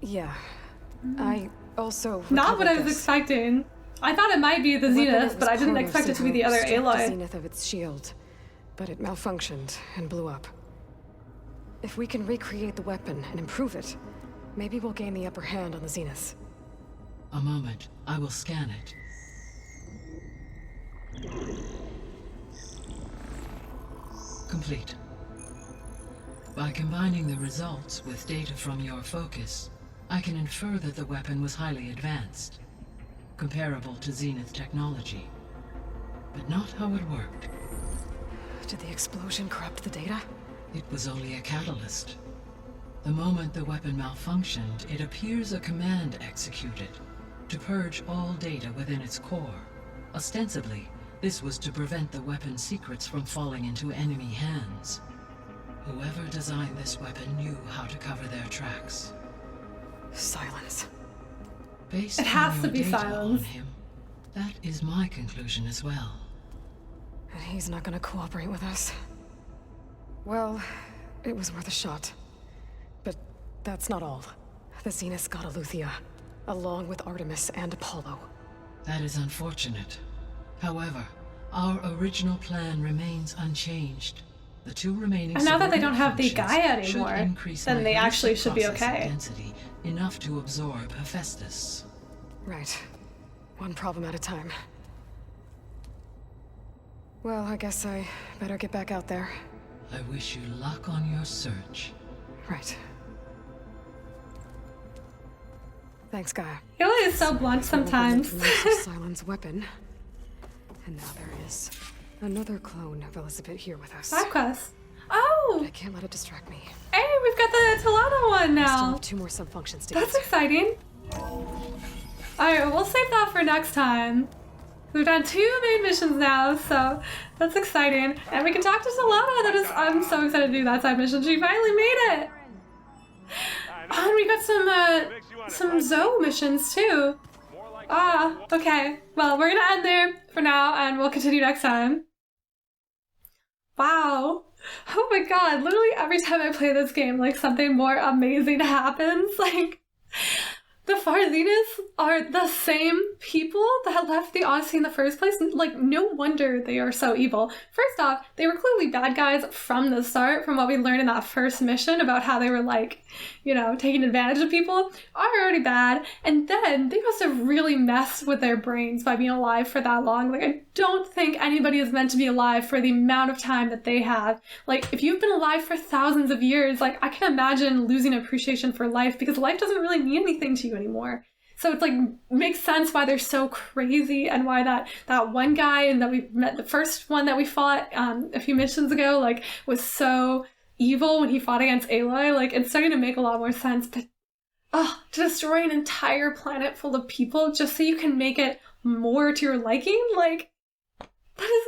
Yeah. I also... Not what I was expecting. I thought it might be the Zenith, but I didn't expect it to be the other Aloy. The Zenith of its shield, but it malfunctioned and blew up. If we can recreate the weapon and improve it, maybe we'll gain the upper hand on the Zenith. A moment. I will scan it. Complete. By combining the results with data from your focus, I can infer that the weapon was highly advanced, comparable to Zenith technology, but not how it worked. Did the explosion corrupt the data? It was only a catalyst. The moment the weapon malfunctioned, it appears a command executed to purge all data within its core. Ostensibly, this was to prevent the weapon's secrets from falling into enemy hands. Whoever designed this weapon knew how to cover their tracks. Silence. Based It has on to your be data silence. on him, that is my conclusion as well. And he's not gonna cooperate with us. Well, it was worth a shot. But that's not all. The Zenith got Eleuthia, along with Artemis and Apollo. That is unfortunate. However, our original plan remains unchanged. The two remaining And now that they don't have the functions Gaia should anymore, increase then my they actually basic should be processing okay. density enough to absorb Hephaestus. Right. One problem at a time. Well, I guess I better get back out there. I wish you luck on your search. Right. Thanks, Gaia. He really is so blunt sometimes. Silence weapon. And now there is another clone of Elizabeth here with us. Side quest. Oh! I can't let it distract me. Hey, we've got the Talana one I still now. have 2 more sub-functions to That's get. exciting. Alright, we'll save that for next time. We've done 2 main missions now, so that's exciting. And we can talk to Talana. I'm so excited to do that side mission. She finally made it. And we got some Zoe missions too. Okay. Well, we're gonna end there for now, and we'll continue next time. Wow. Oh my god, literally every time I play this game, like, something more amazing happens. Like, the Farthenists are the same people that left the Odyssey in the first place. Like, no wonder they are so evil. First off, they were clearly bad guys from the start, from what we learned in that first mission about how they were, like, you know, taking advantage of people, are already bad. And then they must have really messed with their brains by being alive for that long. Like, I don't think anybody is meant to be alive for the amount of time that they have. Like, if you've been alive for thousands of years, like, I can imagine losing appreciation for life, because life doesn't really mean anything to you anymore. So it's like, makes sense why they're so crazy, and why that one guy and that we met, the first one that we fought a few missions ago, like, was so evil when he fought against Aloy. Like, it's starting to make a lot more sense. But to destroy an entire planet full of people just so you can make it more to your liking, like, that is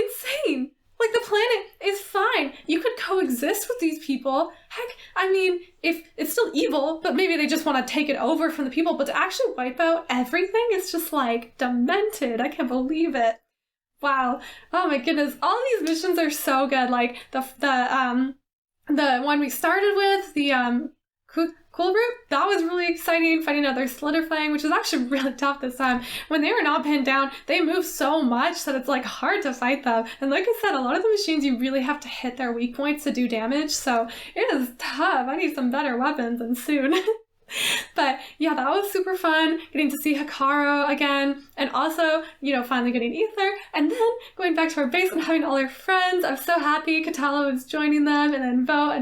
insane. Like, the planet is fine. You could coexist with these people. Heck, I mean, if it's still evil, but maybe they just want to take it over from the people, but to actually wipe out everything is just, like, demented. I can't believe it. Wow. Oh my goodness. All these missions are so good. Like, the one we started with, the Kulrut, that was really exciting, fighting another Slitherfang, which is actually really tough this time. When they were not pinned down, they move so much that it's, like, hard to fight them. And like I said, a lot of the machines, you really have to hit their weak points to do damage, so it is tough. I need some better weapons, and soon. But yeah, that was super fun, getting to see Hikaru again, and also, you know, finally getting Ether, and then going back to our base and having all our friends. I'm so happy Katala is joining them, and then Zoe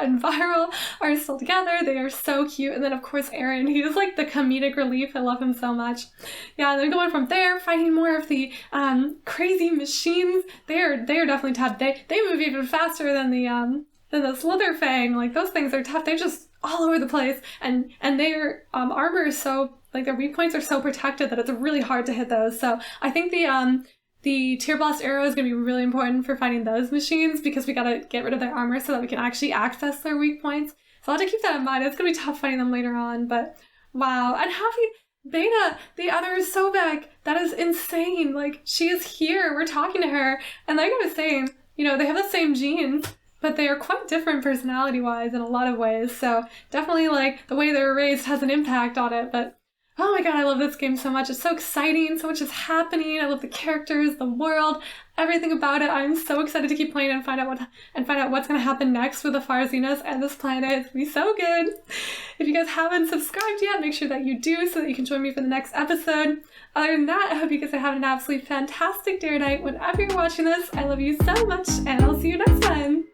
and Viral are still together. They are so cute. And then of course Aaron, he's like the comedic relief. I love him so much. Yeah, and then going from there, fighting more of the crazy machines. They're definitely tough. They move even faster than the Slitherfang. Like, those things are tough. They're just all over the place, and their armor is so, like, their weak points are so protected that it's really hard to hit those. So I think the Tear Blast arrow is going to be really important for fighting those machines, because we got to get rid of their armor so that we can actually access their weak points. So I'll have to keep that in mind. It's going to be tough fighting them later on, but wow. And having Beta, the other Sobek, that is insane. Like, she is here, we're talking to her, and like I was saying, you know, they have the same genes, but they are quite different personality-wise in a lot of ways. So definitely, like, the way they were raised has an impact on it. But Oh my god, I love this game so much. It's so exciting. So much is happening. I love the characters, the world, everything about it. I'm so excited to keep playing and find out what's going to happen next with the Farzinas and this planet. It's going to be so good. If you guys haven't subscribed yet, make sure that you do so that you can join me for the next episode. Other than that, I hope you guys are having an absolutely fantastic day or night whenever you're watching this. I love you so much, and I'll see you next time.